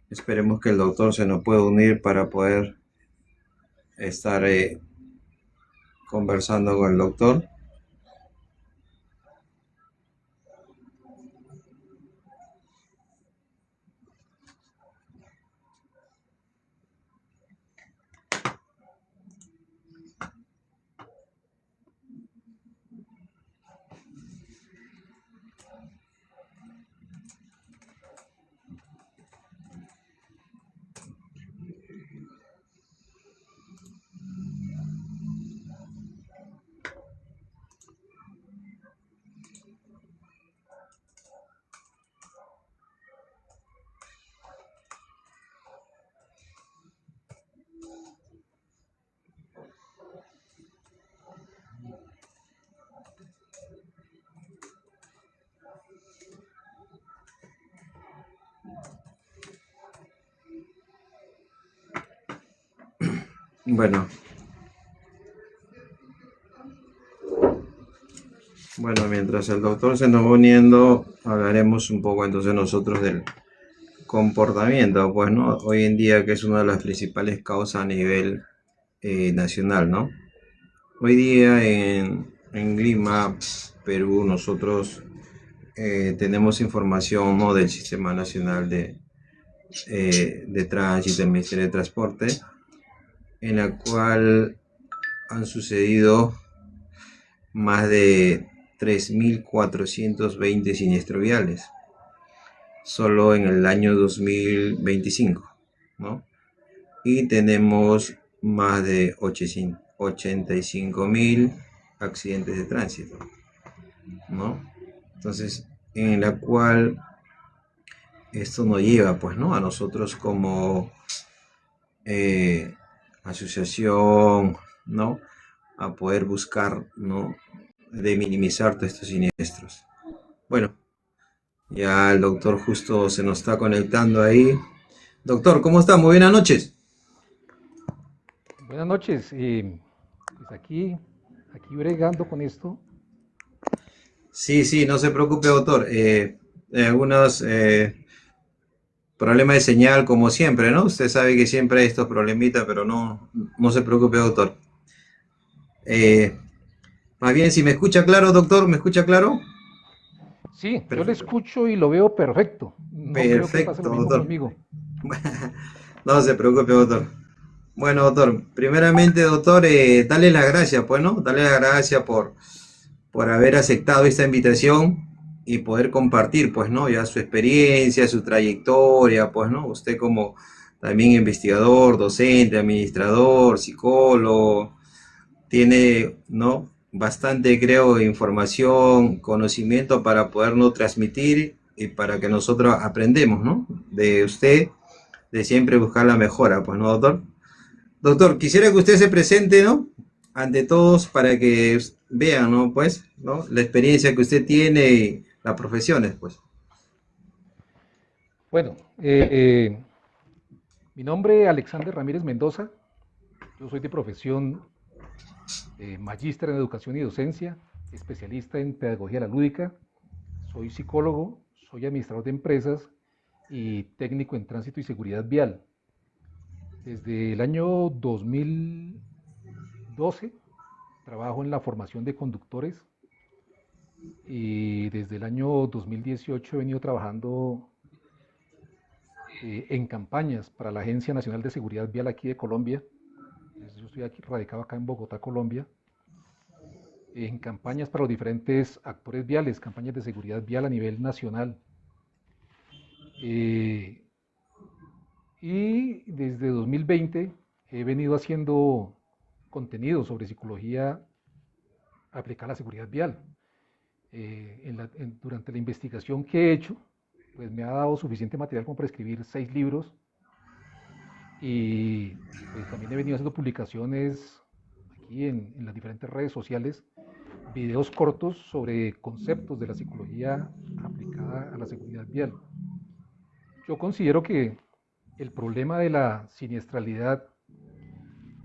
Esperemos que el doctor se nos pueda unir para poder estar conversando con el doctor. Bueno, bueno, mientras el doctor se nos va uniendo, hablaremos un poco entonces nosotros del comportamiento, pues, ¿no? Hoy en día que es una de las principales causas a nivel nacional, ¿no? Hoy día en Lima, Perú, nosotros tenemos información, ¿no?, del Sistema Nacional de Tránsito, del Ministerio de Transporte, en la cual han sucedido más de 3.420 siniestros viales solo en el año 2025, ¿no? Y tenemos más de 85.000 accidentes de tránsito, ¿no? Entonces, en la cual esto nos lleva, pues, ¿no?, a nosotros como eh, asociación, ¿no?, a poder buscar, ¿no?, de minimizar todos estos siniestros. Bueno, ya el doctor justo se nos está conectando ahí. Doctor, ¿cómo está? Muy buenas noches. Buenas noches. Pues aquí bregando con esto. Sí, sí, no se preocupe, doctor. Algunos problemas de señal, como siempre, ¿no? Usted sabe que siempre hay estos problemitas, pero no se preocupe, doctor. Eh, Más bien, si me escucha claro, doctor, ¿me escucha claro? Sí, yo le Perfecto. escucho y lo veo perfecto. No creo que pase lo Perfecto, mismo doctor. conmigo. No se preocupe, doctor. Bueno, doctor, primeramente, doctor, dale las gracias, pues, ¿no? Dale las gracias por haber aceptado esta invitación y poder compartir, pues, ¿no?, ya su experiencia, su trayectoria, pues, ¿no? Usted como también investigador, docente, administrador, psicólogo, tiene, ¿no?, bastante, creo, información, conocimiento para podernos transmitir y para que nosotros aprendemos, ¿no?, de usted, de siempre buscar la mejora, pues, ¿no, doctor? Doctor, quisiera que usted se presente, ¿no?, ante todos para que vean, ¿no?, pues, ¿no?, la experiencia que usted tiene y las profesiones, pues. Bueno, mi nombre es Alexander Ramírez Mendoza. Yo soy de profesión magíster en educación y docencia, especialista en pedagogía la lúdica. Soy psicólogo, soy administrador de empresas y técnico en tránsito y seguridad vial. Desde el año 2012 trabajo en la formación de conductores y desde el año 2018 he venido trabajando en campañas para la Agencia Nacional de Seguridad Vial aquí de Colombia. Yo estoy aquí, radicado acá en Bogotá, Colombia, en campañas para los diferentes actores viales, campañas de seguridad vial a nivel nacional. Eh, y desde 2020 he venido haciendo contenido sobre psicología aplicada a la seguridad vial. Durante la investigación que he hecho, pues me ha dado suficiente material como para escribir 6 libros y pues también he venido haciendo publicaciones aquí en las diferentes redes sociales, videos cortos sobre conceptos de la psicología aplicada a la seguridad vial. Yo considero que el problema de la siniestralidad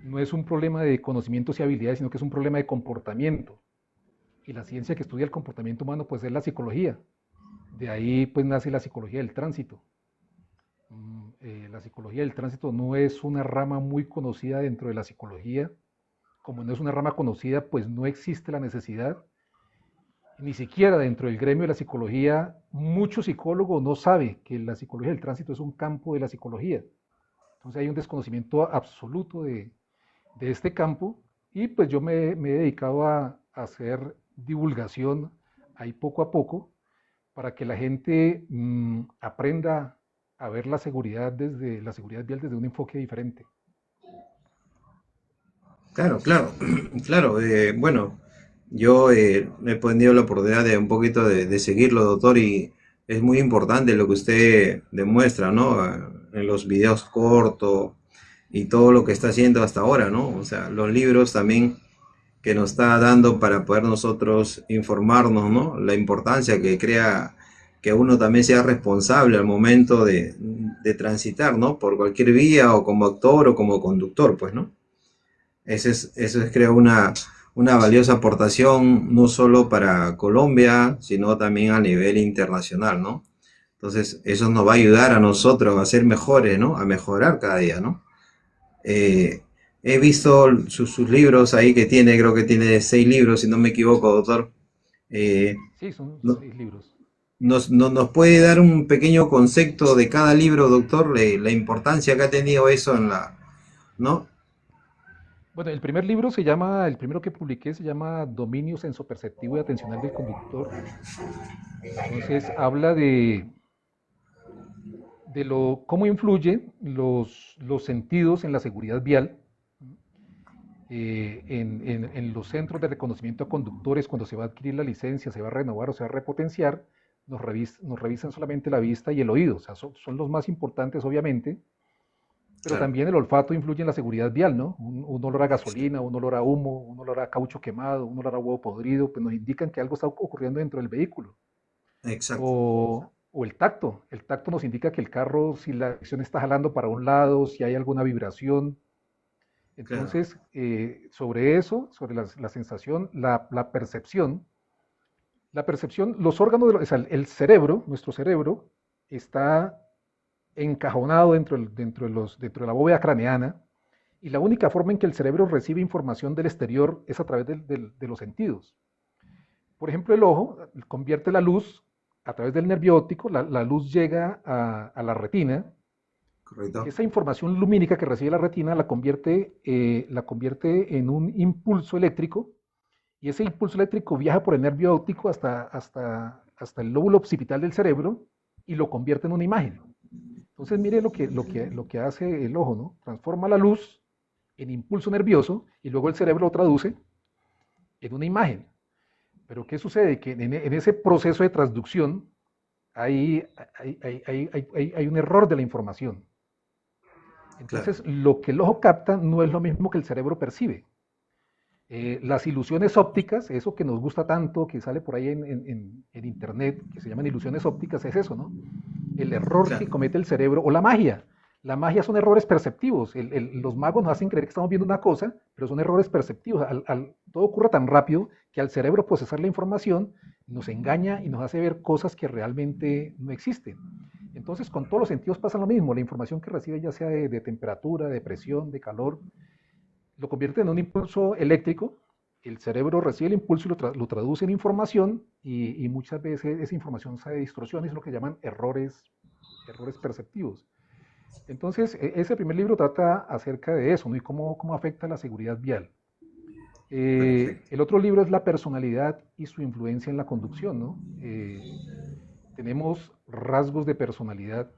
no es un problema de conocimientos y habilidades, sino que es un problema de comportamiento. Y la ciencia que estudia el comportamiento humano pues es la psicología. De ahí pues nace la psicología del tránsito. La psicología del tránsito no es una rama muy conocida dentro de la psicología. Como no es una rama conocida, pues no existe la necesidad. Ni siquiera dentro del gremio de la psicología, mucho psicólogo no sabe que la psicología del tránsito es un campo de la psicología. Entonces hay un desconocimiento absoluto de este campo y pues yo me he dedicado a hacer divulgación ahí poco a poco para que la gente aprenda a ver la seguridad vial desde un enfoque diferente. Claro, claro, claro. Bueno, yo he tenido la oportunidad de un poquito de seguirlo, doctor, y es muy importante lo que usted demuestra, ¿no? En los videos cortos y todo lo que está haciendo hasta ahora, ¿no? O sea, los libros también que nos está dando para poder nosotros informarnos, ¿no? La importancia que crea que uno también sea responsable al momento de transitar, ¿no? Por cualquier vía o como actor o como conductor, pues, ¿no? Eso es creo, una valiosa aportación no solo para Colombia, sino también a nivel internacional, ¿no? Entonces, eso nos va a ayudar a nosotros a ser mejores, ¿no? A mejorar cada día, ¿no? Eh, He visto sus libros ahí que tiene, creo que tiene 6 libros, si no me equivoco, doctor. Eh, Sí, son no- 6 libros. nos puede dar un pequeño concepto de cada libro, doctor, la importancia que ha tenido eso en la, ¿no? Bueno, el primero que publiqué se llama Dominio sensoperceptivo y atencional del conductor. Entonces habla de cómo influyen los sentidos en la seguridad vial, en los centros de reconocimiento a conductores, cuando se va a adquirir la licencia, se va a renovar o se va a repotenciar, nos revisan solamente la vista y el oído, o sea, son los más importantes obviamente, pero Claro. también el olfato influye en la seguridad vial, ¿no? Un olor a gasolina, un olor a humo, un olor a caucho quemado, un olor a huevo podrido, pues nos indican que algo está ocurriendo dentro del vehículo. Exacto. O el tacto nos indica que el carro, si la acción está jalando para un lado, si hay alguna vibración. Claro. Entonces, sobre eso, sobre la sensación, la percepción, los órganos, o sea, el cerebro, nuestro cerebro, está encajonado dentro de la bóveda craneana y la única forma en que el cerebro recibe información del exterior es a través de los sentidos. Por ejemplo, el ojo convierte la luz a través del nervio óptico, la luz llega a la retina. Correcto. Esa información lumínica que recibe la retina la convierte en un impulso eléctrico y ese impulso eléctrico viaja por el nervio óptico hasta el lóbulo occipital del cerebro y lo convierte en una imagen. Entonces mire lo que hace el ojo, ¿no? Transforma la luz en impulso nervioso y luego el cerebro lo traduce en una imagen. Pero ¿qué sucede? Que en ese proceso de transducción hay, hay un error de la información. Claro. Entonces, lo que el ojo capta no es lo mismo que el cerebro percibe. Las ilusiones ópticas, eso que nos gusta tanto, que sale por ahí en internet, que se llaman ilusiones ópticas, es eso, ¿no? El error que Claro. comete el cerebro, o la magia. La magia son errores perceptivos. Los magos nos hacen creer que estamos viendo una cosa, pero son errores perceptivos. Todo ocurre tan rápido que al cerebro procesar la información nos engaña y nos hace ver cosas que realmente no existen. Entonces, con todos los sentidos pasa lo mismo. La información que recibe, ya sea de temperatura, de presión, de calor, lo convierte en un impulso eléctrico, el cerebro recibe el impulso y lo traduce en información y muchas veces esa información se distorsiona y es lo que llaman errores perceptivos. Entonces, ese primer libro trata acerca de eso, ¿no? Y cómo afecta la seguridad vial. Perfecto. El otro libro es La personalidad y su influencia en la conducción, ¿no? Tenemos rasgos de personalidad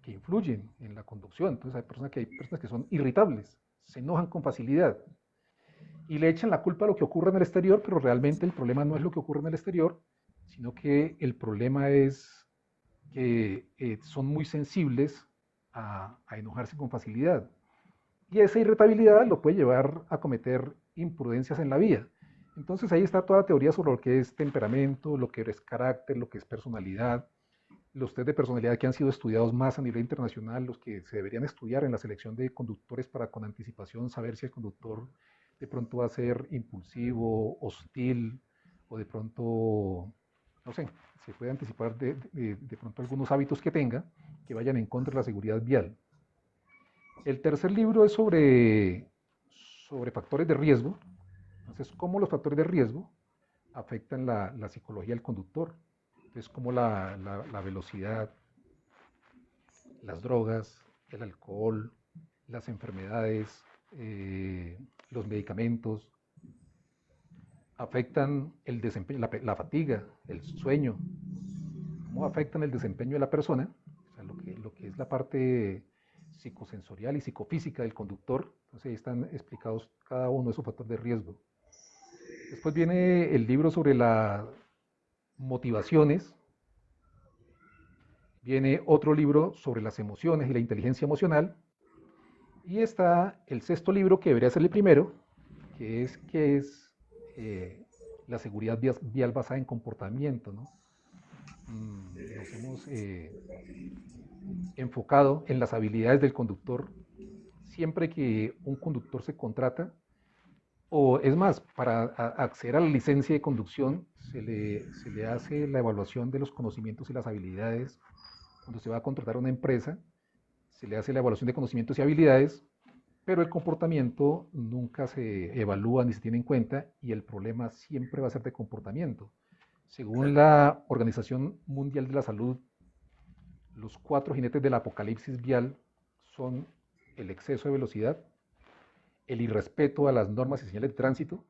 que influyen en la conducción. Entonces hay personas que son irritables, se enojan con facilidad, y le echan la culpa a lo que ocurre en el exterior, pero realmente el problema no es lo que ocurre en el exterior, sino que el problema es que son muy sensibles a enojarse con facilidad. Y esa irritabilidad lo puede llevar a cometer imprudencias en la vida. Entonces ahí está toda la teoría sobre lo que es temperamento, lo que es carácter, lo que es personalidad, los test de personalidad que han sido estudiados más a nivel internacional, los que se deberían estudiar en la selección de conductores para con anticipación saber si el conductor de pronto va a ser impulsivo, hostil o de pronto no sé, se puede anticipar de pronto algunos hábitos que tenga que vayan en contra de la seguridad vial. El tercer libro es sobre factores de riesgo. Entonces, cómo los factores de riesgo afectan la psicología del conductor. Entonces, como la velocidad, las drogas, el alcohol, las enfermedades, los medicamentos, afectan el desempeño, la fatiga, el sueño, cómo afectan el desempeño de la persona, o sea, lo que es la parte psicosensorial y psicofísica del conductor. Entonces ahí están explicados cada uno de esos factores de riesgo. Después viene el libro sobre las motivaciones, viene otro libro sobre las emociones y la inteligencia emocional, y está el sexto libro que debería ser el primero, que es la seguridad vial basada en comportamiento, ¿no? Nos hemos enfocado en las habilidades del conductor. Siempre que un conductor se contrata, o es más, para acceder a la licencia de conducción, se le hace la evaluación de los conocimientos y las habilidades. Cuando se va a contratar a una empresa, se le hace la evaluación de conocimientos y habilidades, pero el comportamiento nunca se evalúa ni se tiene en cuenta, y el problema siempre va a ser de comportamiento. Según la Organización Mundial de la Salud, los 4 jinetes del apocalipsis vial son el exceso de velocidad, el irrespeto a las normas y señales de tránsito,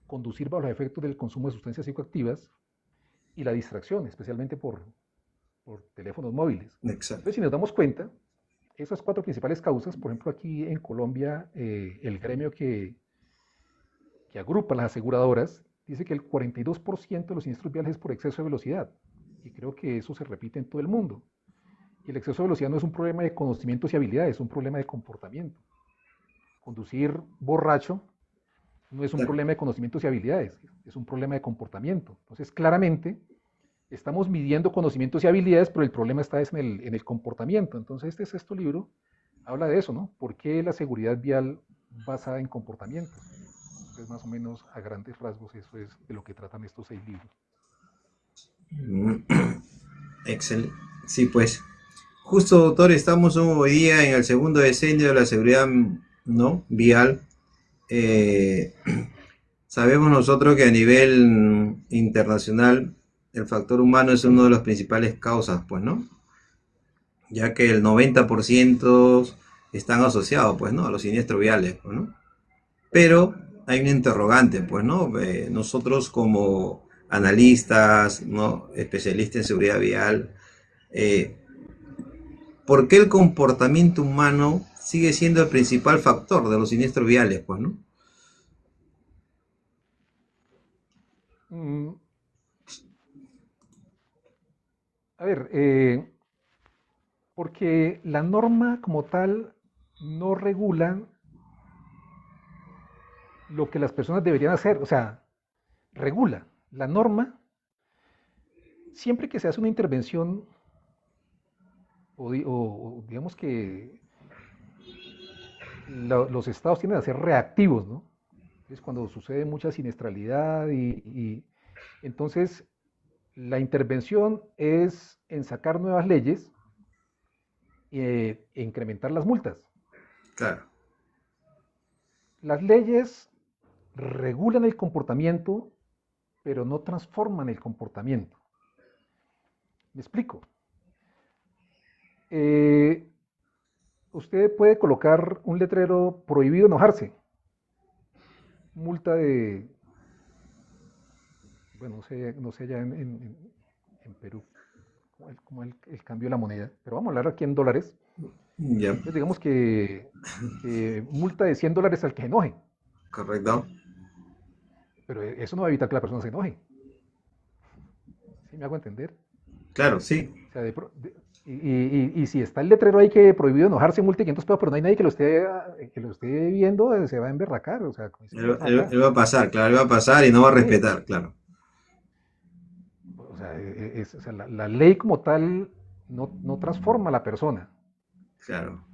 conducir bajo los efectos del consumo de sustancias psicoactivas y la distracción, especialmente por teléfonos móviles. Exacto. Entonces, si nos damos cuenta, esas 4 principales causas, por ejemplo, aquí en Colombia, el gremio que agrupa las aseguradoras dice que el 42% de los siniestros viales es por exceso de velocidad, y creo que eso se repite en todo el mundo. Y el exceso de velocidad no es un problema de conocimientos y habilidades, es un problema de comportamiento. Conducir borracho no es un problema de conocimientos y habilidades, es un problema de comportamiento. Entonces, claramente, estamos midiendo conocimientos y habilidades, pero el problema está en el comportamiento. Entonces, este sexto libro habla de eso, ¿no? ¿Por qué la seguridad vial basada en comportamiento? Entonces, más o menos, a grandes rasgos, eso es de lo que tratan estos 6 libros. Excelente. Sí, pues. Justo, doctor, estamos hoy día en el segundo decenio de la seguridad, ¿no?, vial. Sabemos nosotros que a nivel internacional el factor humano es uno de las principales causas, pues, ¿no? Ya que el 90% están asociados, pues, ¿no?, a los siniestros viales, pues, ¿no? Pero hay un interrogante, pues, ¿no? Nosotros como analistas, ¿no?, especialistas en seguridad vial, ¿por qué el comportamiento humano sigue siendo el principal factor de los siniestros viales, pues, ¿no? Mm, a ver, porque la norma como tal no regula lo que las personas deberían hacer, o sea, regula. La norma, siempre que se hace una intervención, o digamos que los estados tienden a ser reactivos, ¿no? Es cuando sucede mucha siniestralidad y entonces la intervención es en sacar nuevas leyes e incrementar las multas. Claro. Las leyes regulan el comportamiento, pero no transforman el comportamiento. ¿Me explico? Usted puede colocar un letrero prohibido enojarse, multa de, bueno, no sé ya en Perú como el cambio de la moneda, pero vamos a hablar aquí en dólares. Ya. Entonces digamos que multa de $100 al que se enoje, Correcto. pero eso no va a evitar que la persona se enoje. ¿Sí me hago entender? Claro, sí. O sea, y si está el letrero ahí que prohibido enojarse, multa de 500 pesos, pero no hay nadie que lo esté viendo, se va a emberracar. O sea, como decimos acá. Él va a pasar, claro, él va a pasar y no va a Sí. respetar, claro. O sea, o sea, la ley como tal no transforma a la persona. Claro.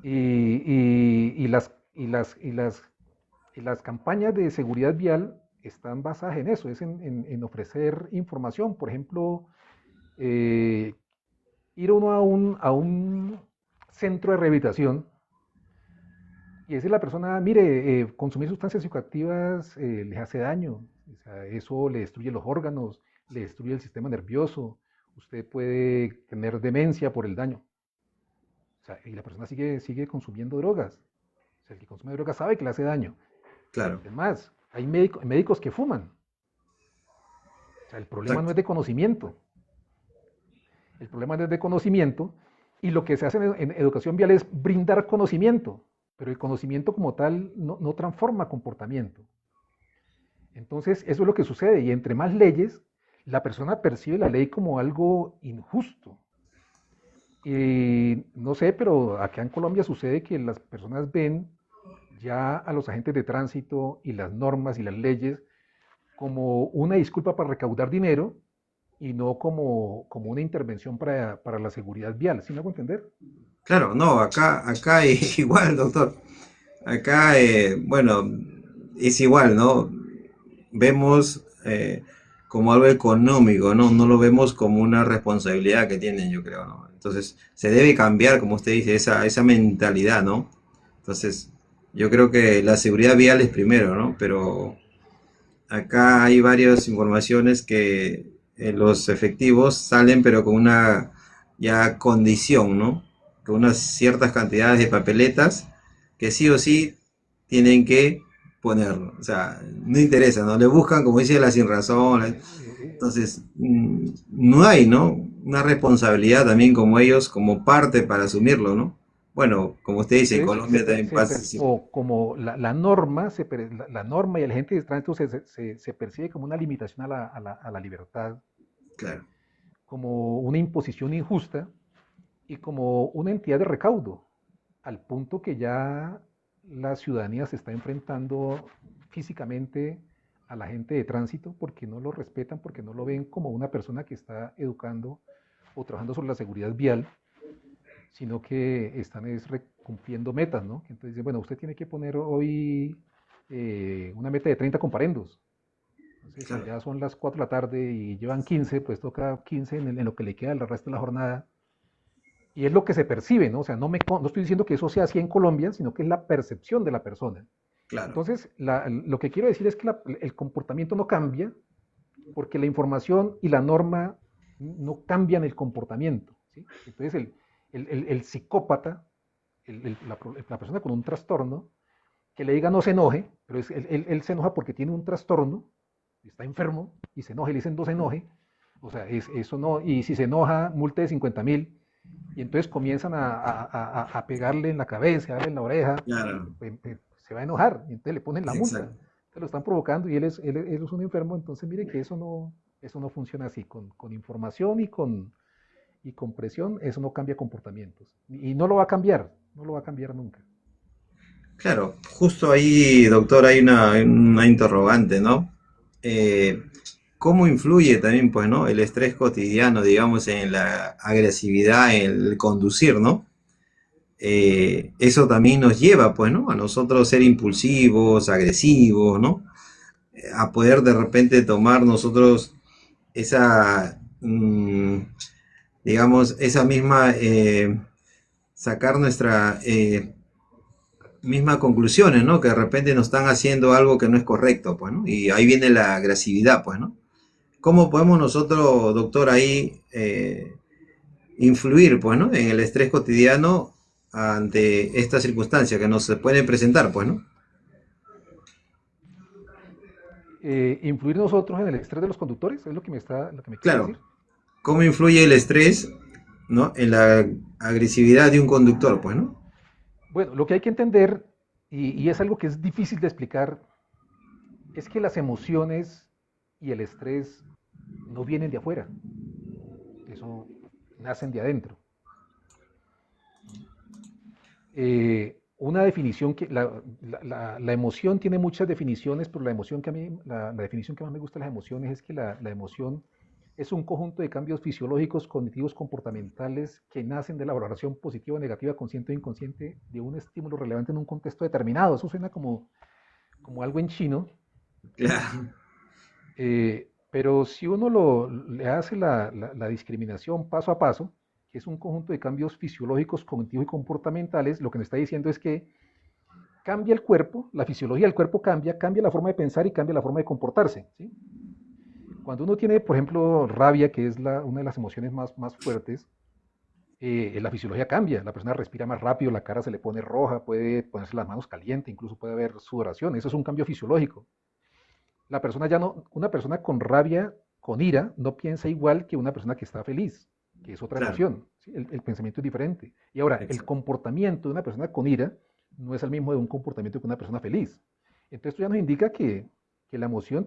Y las campañas de seguridad vial están basadas en eso, es en ofrecer información. Por ejemplo, eh, ir uno a un centro de rehabilitación y decirle a la persona, mire, consumir sustancias psicoactivas les hace daño, o sea, eso le destruye los órganos, le destruye el sistema nervioso, usted puede tener demencia por el daño. O sea, y la persona sigue consumiendo drogas. O sea, el que consume drogas sabe que le hace daño. claro, Es más, hay médicos que fuman. O sea, el problema no exacto. es de conocimiento. El problema no es de conocimiento. Y lo que se hace en educación vial es brindar conocimiento. Pero el conocimiento como tal no transforma comportamiento. Entonces, eso es lo que sucede. Y entre más leyes, la persona percibe la ley como algo injusto. Y no sé, pero acá en Colombia sucede que las personas ven ya a los agentes de tránsito y las normas y las leyes como una disculpa para recaudar dinero y no como una intervención para la seguridad vial. ¿Sí me hago entender? Claro, no, acá igual, doctor. Acá, bueno, es igual, ¿no? Vemos como algo económico, ¿no? No lo vemos como una responsabilidad que tienen, yo creo, ¿no? Entonces, se debe cambiar, como usted dice, esa mentalidad, ¿no? Entonces, yo creo que la seguridad vial es primero, ¿no? Pero acá hay varias informaciones que los efectivos salen, pero con una ya condición, ¿no? Con unas ciertas cantidades de papeletas que sí o sí tienen que ponerlo. O sea, no interesa, ¿no? Le buscan, como dice, la sin razón. Entonces, no hay, ¿no? Una responsabilidad también como ellos, como parte para asumirlo, ¿no? Bueno, como usted dice, en Entonces, Colombia también pasa. como la norma, la norma y el agente de tránsito se percibe como una limitación a la libertad, Claro, como una imposición injusta y como una entidad de recaudo, al punto que ya la ciudadanía se está enfrentando físicamente a la gente de tránsito porque no lo respetan, porque no lo ven como una persona que está educando o trabajando sobre la seguridad vial, sino que están cumpliendo metas, ¿no? Entonces dicen, bueno, usted tiene que poner hoy una meta de 30 comparendos. Entonces, si claro, ya son las 4 de la tarde y llevan 15, pues toca 15 en lo que le queda el resto de la jornada. Y es lo que se percibe, ¿no? O sea, no estoy diciendo que eso sea así en Colombia, sino que es la percepción de la persona. claro. Entonces, lo que quiero decir es que el comportamiento no cambia porque la información y la norma no cambian el comportamiento, ¿sí? Entonces, el psicópata, la persona con un trastorno, que le diga no se enoje, pero él se enoja porque tiene un trastorno, está enfermo y se enoja y le dicen no se enoje, o sea, eso no, y si se enoja, multe de 50.000, y entonces comienzan a pegarle en la cabeza, a darle en la oreja, Claro, se va a enojar, y entonces le ponen la multa, exacto. se lo están provocando y él es un enfermo, entonces mire que eso no funciona así, con información y con presión, eso no cambia comportamientos, y no lo va a cambiar, no lo va a cambiar nunca. Claro, justo ahí, doctor, hay una interrogante, ¿no? Eh, ¿Cómo influye también, pues, ¿no? El estrés cotidiano, digamos, en la agresividad, en el conducir, ¿no? Eso también nos lleva, pues, ¿no? A nosotros ser impulsivos, agresivos, ¿no? A poder de repente tomar nosotros esa, digamos, esa misma, sacar nuestra mismas conclusiones, ¿no? Que de repente nos están haciendo algo que no es correcto, pues, ¿no? Y ahí viene la agresividad, pues, ¿no? ¿Cómo podemos nosotros, doctor, ahí influir, pues, ¿no? En el estrés cotidiano ante estas circunstancias que nos se pueden presentar, pues, ¿no? Influir nosotros en el estrés de los conductores, es lo que me quiere Claro, decir. ¿cómo influye el estrés, ¿no? En la agresividad de un conductor, pues, ¿no? Bueno, lo que hay que entender, y es algo que es difícil de explicar, es que las emociones y el estrés no vienen de afuera, eso nacen de adentro. Una definición que la emoción tiene muchas definiciones, pero la definición que más me gusta de las emociones es que la emoción es un conjunto de cambios fisiológicos, cognitivos, comportamentales que nacen de la valoración positiva o negativa, consciente o inconsciente, de un estímulo relevante en un contexto determinado. Eso suena como algo en chino, Claro, Pero si uno le hace la discriminación paso a paso, que es un conjunto de cambios fisiológicos, cognitivos y comportamentales, lo que nos está diciendo es que cambia el cuerpo, la fisiología del cuerpo cambia, cambia la forma de pensar y cambia la forma de comportarse. ¿Sí? Cuando uno tiene, por ejemplo, rabia, que es una de las emociones más fuertes, la fisiología cambia, la persona respira más rápido, la cara se le pone roja, puede ponerse las manos calientes, incluso puede haber sudoración, eso es un cambio fisiológico. La persona ya no, una persona con rabia, con ira, no piensa igual que una persona que está feliz, que es otra claro, emoción. ¿Sí? El pensamiento es diferente. Y ahora, el exacto. comportamiento de una persona con ira no es el mismo de un comportamiento que una persona feliz. Entonces, esto ya nos indica que la emoción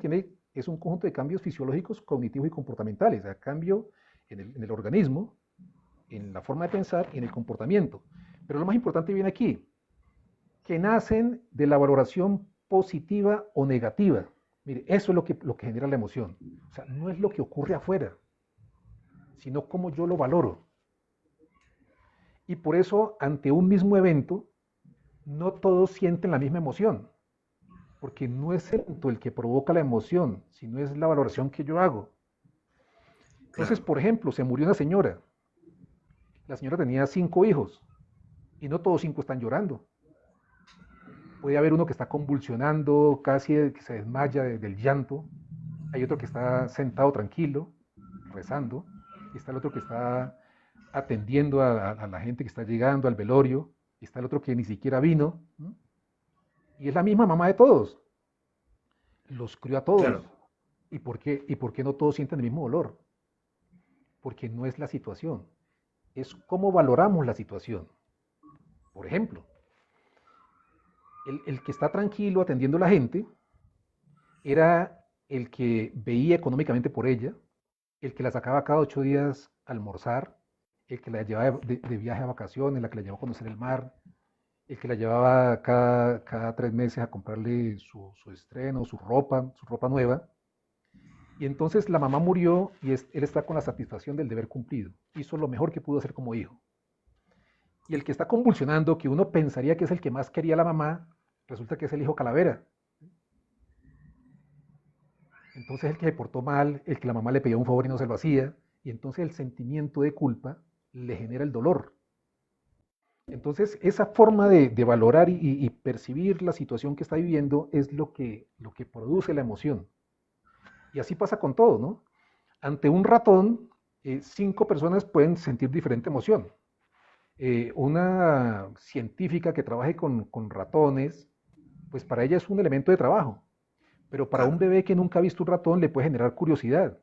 es un conjunto de cambios fisiológicos, cognitivos y comportamentales, o sea, cambio en el organismo, en la forma de pensar y en el comportamiento. Pero lo más importante viene aquí, que nacen de la valoración positiva o negativa. Mire, eso es lo que genera la emoción. O sea, no es lo que ocurre afuera, sino cómo yo lo valoro. Y por eso, ante un mismo evento, no todos sienten la misma emoción, porque no es el evento el que provoca la emoción, sino es la valoración que yo hago. Entonces, Claro, por ejemplo, se murió una señora. La señora tenía 5 hijos y no todos 5 están llorando. Puede haber uno que está convulsionando, casi que se desmaya del llanto. Hay otro que está sentado tranquilo, rezando. Y está el otro que está atendiendo a la gente que está llegando al velorio. Y está el otro que ni siquiera vino. ¿No? Y es la misma mamá de todos. Los crió a claro, todos. ¿Y por qué no todos sienten el mismo dolor? Porque no es la situación. Es cómo valoramos la situación. Por ejemplo, el que está tranquilo atendiendo a la gente era el que veía económicamente por ella, el que la sacaba cada 8 días a almorzar, el que la llevaba de viaje a vacaciones, la que la llevaba a conocer el mar, el que la llevaba cada 3 meses a comprarle su estreno, su ropa nueva. Y entonces la mamá murió y él está con la satisfacción del deber cumplido. Hizo lo mejor que pudo hacer como hijo. Y el que está convulsionando, que uno pensaría que es el que más quería a la mamá, resulta que es el hijo calavera. Entonces el que se portó mal, el que la mamá le pedía un favor y no se lo hacía, y entonces el sentimiento de culpa le genera el dolor. Entonces esa forma de valorar y percibir la situación que está viviendo es lo que produce la emoción. Y así pasa con todo, ¿no? Ante un ratón, 5 personas pueden sentir diferente emoción. Una científica que trabaje con ratones, pues para ella es un elemento de trabajo, pero para un claro, bebé que nunca ha visto un ratón le puede generar curiosidad.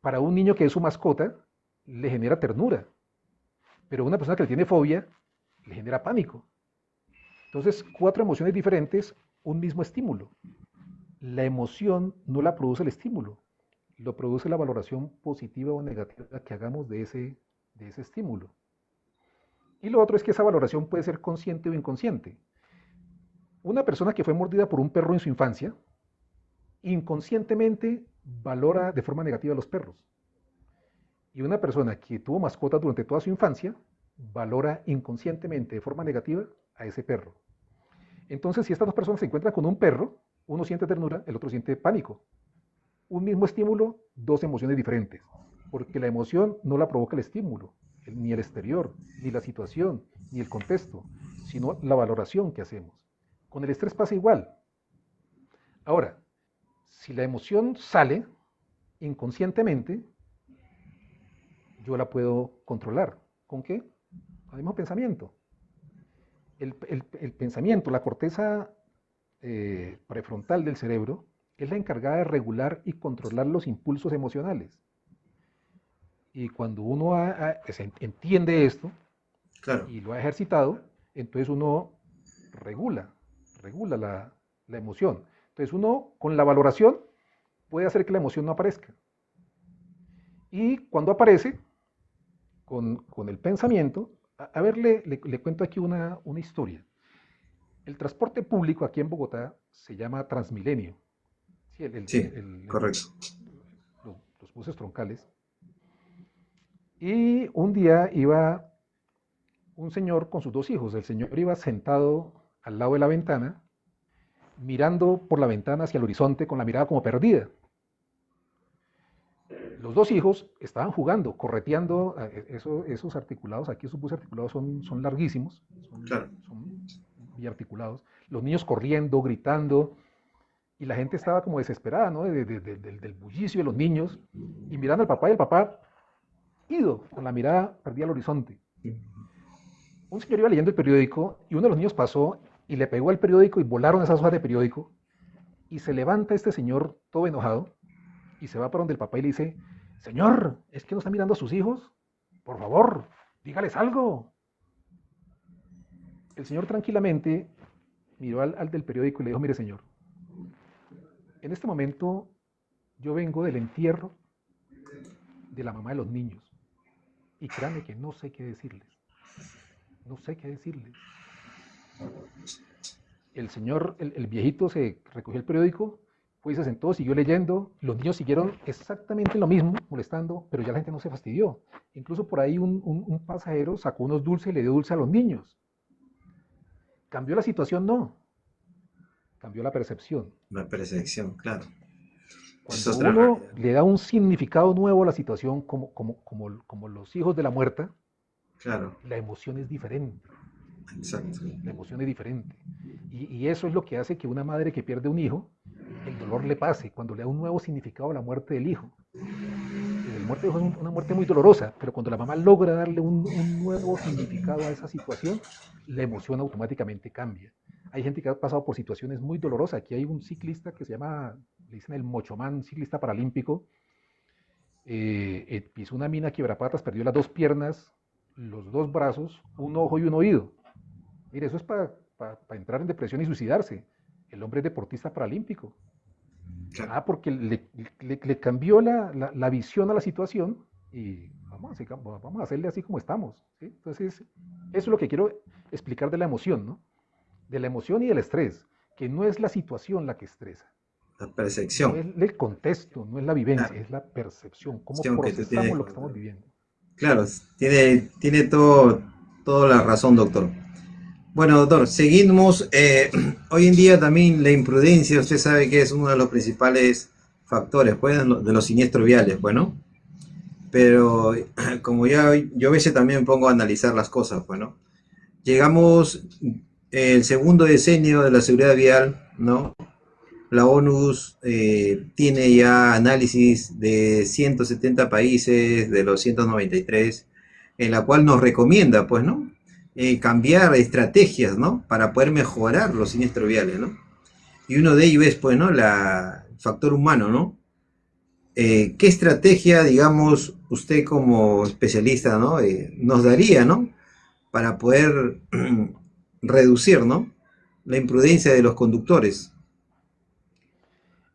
Para un niño que es su mascota, le genera ternura, pero a una persona que le tiene fobia, le genera pánico. Entonces, 4 emociones diferentes, un mismo estímulo. La emoción no la produce el estímulo, lo produce la valoración positiva o negativa que hagamos de ese estímulo. Y lo otro es que esa valoración puede ser consciente o inconsciente. Una persona que fue mordida por un perro en su infancia, inconscientemente valora de forma negativa a los perros. Y una persona que tuvo mascotas durante toda su infancia valora inconscientemente de forma negativa a ese perro. Entonces, si estas 2 personas se encuentran con un perro, uno siente ternura, el otro siente pánico. Un mismo estímulo, 2 emociones diferentes, porque la emoción no la provoca el estímulo, ni el exterior, ni la situación, ni el contexto, sino la valoración que hacemos. Con el estrés pasa igual. Ahora, si la emoción sale inconscientemente, yo la puedo controlar. ¿Con qué? Con el mismo pensamiento. El pensamiento, la corteza prefrontal del cerebro, es la encargada de regular y controlar los impulsos emocionales. Y cuando uno entiende esto claro, y lo ha ejercitado, entonces uno regula, regula la emoción. Entonces uno con la valoración puede hacer que la emoción no aparezca. Y cuando aparece, con el pensamiento, a ver, le cuento aquí una historia. El transporte público aquí en Bogotá se llama Transmilenio. Sí, sí, correcto. los buses troncales. Y un día iba un señor con sus 2 hijos. El señor iba sentado al lado de la ventana mirando por la ventana hacia el horizonte con la mirada como perdida. Los dos hijos estaban jugando, correteando, esos articulados, aquí esos buses articulados son larguísimos, Claro. son biarticulados. Los niños corriendo, gritando, y la gente estaba como desesperada, ¿no? Del bullicio de los niños, y mirando al papá, y el papá ido, con la mirada perdida al horizonte. Un señor iba leyendo el periódico, y uno de los niños pasó, y le pegó al periódico, y volaron esas hojas de periódico, y se levanta este señor todo enojado, y se va para donde el papá y le dice, señor, ¿es que no está mirando a sus hijos? Por favor, dígales algo. El señor tranquilamente miró al del periódico y le dijo, mire señor, en este momento yo vengo del entierro de la mamá de los niños y créanme que no sé qué decirles. No sé qué decirles. El señor, el viejito se recogió el periódico, fue y se sentó, siguió leyendo, los niños siguieron exactamente lo mismo, molestando, pero ya la gente no se fastidió. Incluso por ahí un pasajero sacó unos dulces y le dio dulce a los niños. ¿Cambió la situación? No. Cambió la percepción. La percepción, claro. Es Cuando otra uno realidad. le da un significado nuevo a la situación, como los hijos de la muerta, Claro, la emoción es diferente. exacto. La emoción es diferente. Y eso es lo que hace que una madre que pierde un hijo, el dolor le pase cuando le da un nuevo significado a la muerte del hijo. La muerte del hijo es una muerte muy dolorosa, pero cuando la mamá logra darle un nuevo significado a esa situación, la emoción automáticamente cambia. Hay gente que ha pasado por situaciones muy dolorosas. Aquí hay un ciclista que se llama, le dicen el Mochomán, ciclista paralímpico. Pisó una mina quiebrapatas, perdió las dos piernas, los dos brazos, un ojo y un oído. Mire, eso es para entrar en depresión y suicidarse. El hombre es deportista paralímpico. Claro. Ah, porque le cambió la visión a la situación y vamos a hacerle así como estamos. ¿Sí? Entonces, eso es lo que quiero explicar de la emoción, ¿no? De la emoción y del estrés, que no es la situación la que estresa, La no percepción. es el contexto, no es la vivencia, Claro. es la percepción, cómo Cuestión que tú tienes. procesamos lo que estamos viviendo. Claro, tiene toda la razón, doctor. Bueno, doctor, seguimos. Hoy en día también la imprudencia, usted sabe que es uno de los principales factores, pues, de los siniestros viales, bueno. Pero como ya yo a veces también me pongo a analizar las cosas, bueno. Llegamos el segundo decenio de la seguridad vial, ¿no? La ONU tiene ya análisis de 170 países de los 193, en la cual nos recomienda, pues, ¿no? Cambiar estrategias, ¿no? Para poder mejorar los siniestros viales, ¿no? Y uno de ellos es, pues, ¿no? El factor humano, ¿no? ¿Qué estrategia, digamos, usted como especialista, ¿no? Nos daría, ¿no? Para poder reducir, ¿no? La imprudencia de los conductores.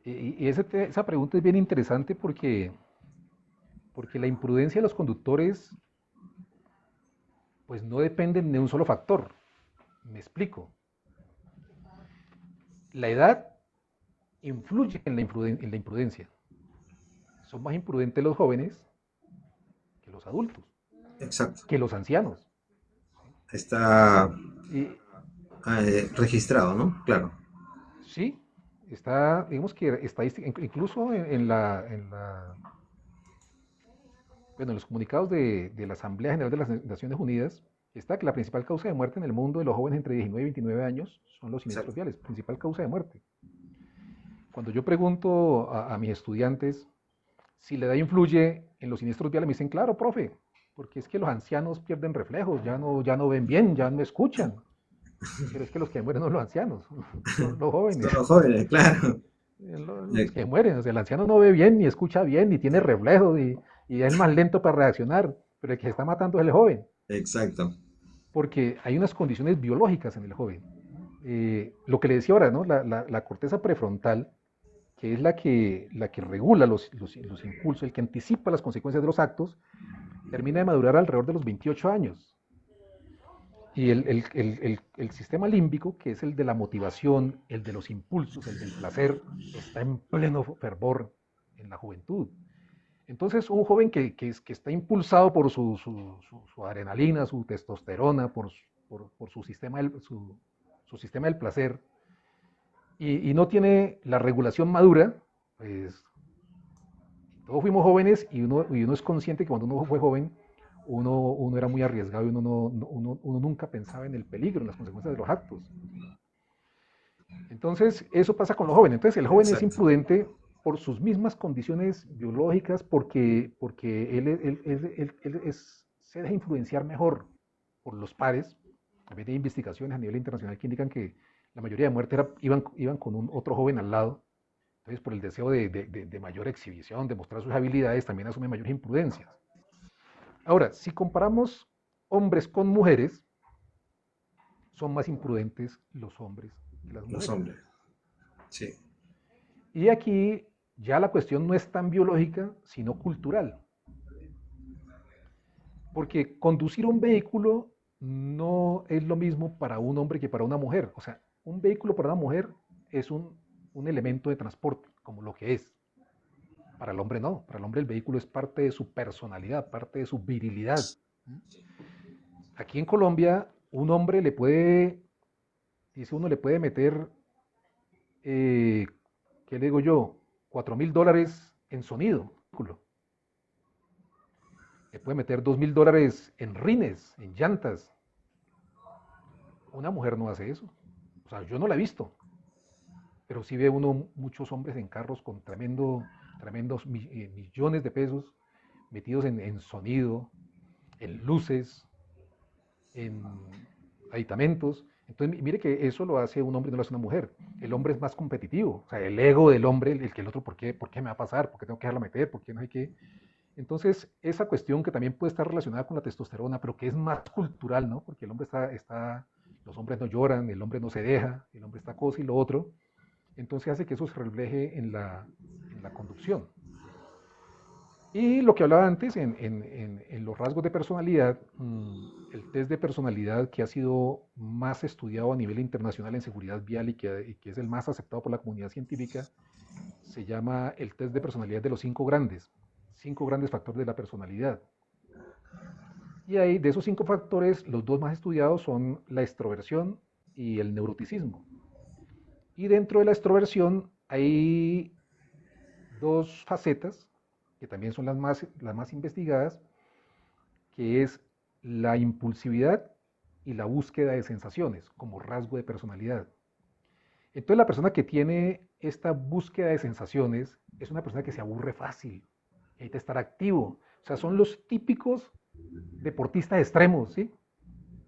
Esa pregunta es bien interesante porque la imprudencia de los conductores pues no depende de un solo factor. Me explico. La edad influye en la imprudencia. Son más imprudentes los jóvenes que los adultos, Exacto. que los ancianos. Está Y registrado, ¿no? Claro. sí, está, digamos que estadística, incluso bueno, en los comunicados de la Asamblea General de las Naciones Unidas, está que la principal causa de muerte en el mundo de los jóvenes entre 19 y 29 años son los siniestros Exacto. viales, principal causa de muerte. Cuando yo pregunto a mis estudiantes si la edad influye en los siniestros viales, me dicen, claro, profe, porque es que los ancianos pierden reflejos, ya no ven bien, ya no escuchan. Pero es que los que mueren no son los ancianos, son los jóvenes. Son los jóvenes, claro. Los que mueren, o sea, el anciano no ve bien, ni escucha bien, ni tiene reflejos, y es más lento para reaccionar, pero el que se está matando es el joven, Exacto. porque hay unas condiciones biológicas en el joven. Lo que le decía ahora, ¿no? La corteza prefrontal, que es la que regula los impulsos, el que anticipa las consecuencias de los actos, termina de madurar alrededor de los 28 años. Y el sistema límbico, que es el de la motivación, el de los impulsos, el del placer, está en pleno fervor en la juventud. Entonces, un joven que está impulsado por su adrenalina, su testosterona, por su sistema del placer, y no tiene la regulación madura, pues todos fuimos jóvenes y uno es consciente que cuando uno fue joven, uno era muy arriesgado y uno nunca pensaba en el peligro, en las consecuencias de los actos. Entonces, eso pasa con los jóvenes. Entonces, el joven es Exacto. imprudente por sus mismas condiciones biológicas, porque se deja influenciar mejor por los pares. También hay investigaciones a nivel internacional que indican que la mayoría de muertes iban con un otro joven al lado. Entonces, por el deseo de mayor exhibición, de mostrar sus habilidades, también asume mayores imprudencias. Ahora, si comparamos hombres con mujeres, son más imprudentes los hombres que las Los mujeres. hombres. Sí. Y aquí ya la cuestión no es tan biológica, sino cultural. Porque conducir un vehículo no es lo mismo para un hombre que para una mujer. O sea, un vehículo para una mujer es un elemento de transporte, como lo que es. Para el hombre no. Para el hombre el vehículo es parte de su personalidad, parte de su virilidad. Aquí en Colombia, un hombre le puede, dice uno, le puede meter, eh, ¿qué le digo yo? $4.000 en sonido. Le puede meter $2.000 en rines, en llantas. Una mujer no hace eso. O sea, yo no la he visto, pero sí ve uno muchos hombres en carros con tremendos millones de pesos metidos en sonido, en luces, en aditamentos. Entonces, mire que eso lo hace un hombre y no lo hace una mujer. El hombre es más competitivo. O sea, el ego del hombre, el que el otro, ¿por qué me va a pasar? ¿Por qué tengo que dejarla meter? ¿Por qué no hay que? Entonces, esa cuestión que también puede estar relacionada con la testosterona, pero que es más cultural, ¿no? Porque el hombre los hombres no lloran, el hombre no se deja, el hombre está cosa y lo otro. Entonces hace que eso se refleje en la conducción. Y lo que hablaba antes, en los rasgos de personalidad, el test de personalidad que ha sido más estudiado a nivel internacional en seguridad vial y que es el más aceptado por la comunidad científica, se llama el test de personalidad de los cinco grandes factores de la personalidad. Y ahí, de esos cinco factores, los dos más estudiados son la extroversión y el neuroticismo. Y dentro de la extroversión hay dos facetas, que también son las más investigadas, que es la impulsividad y la búsqueda de sensaciones como rasgo de personalidad. Entonces la persona que tiene esta búsqueda de sensaciones es una persona que se aburre fácil, necesita estar activo. O sea, son los típicos deportistas extremos, ¿sí?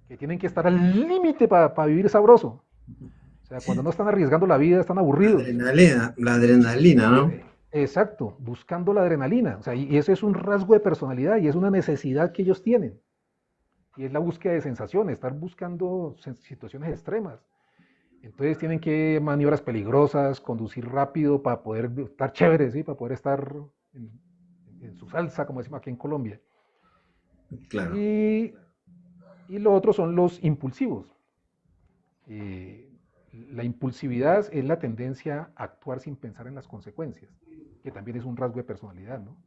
Que tienen que estar al límite para vivir sabroso. O sea, cuando no están arriesgando la vida, están aburridos. La adrenalina, ¿no? Exacto, buscando la adrenalina. O sea, y ese es un rasgo de personalidad y es una necesidad que ellos tienen. Y es la búsqueda de sensaciones, estar buscando situaciones extremas. Entonces tienen que maniobras peligrosas, conducir rápido para poder estar chéveres, ¿sí? Para poder estar en, en su salsa, como decimos aquí en Colombia. Claro. Y, y lo otro son los impulsivos. Eh, la impulsividad es la tendencia a actuar sin pensar en las consecuencias, que también es un rasgo de personalidad, ¿no?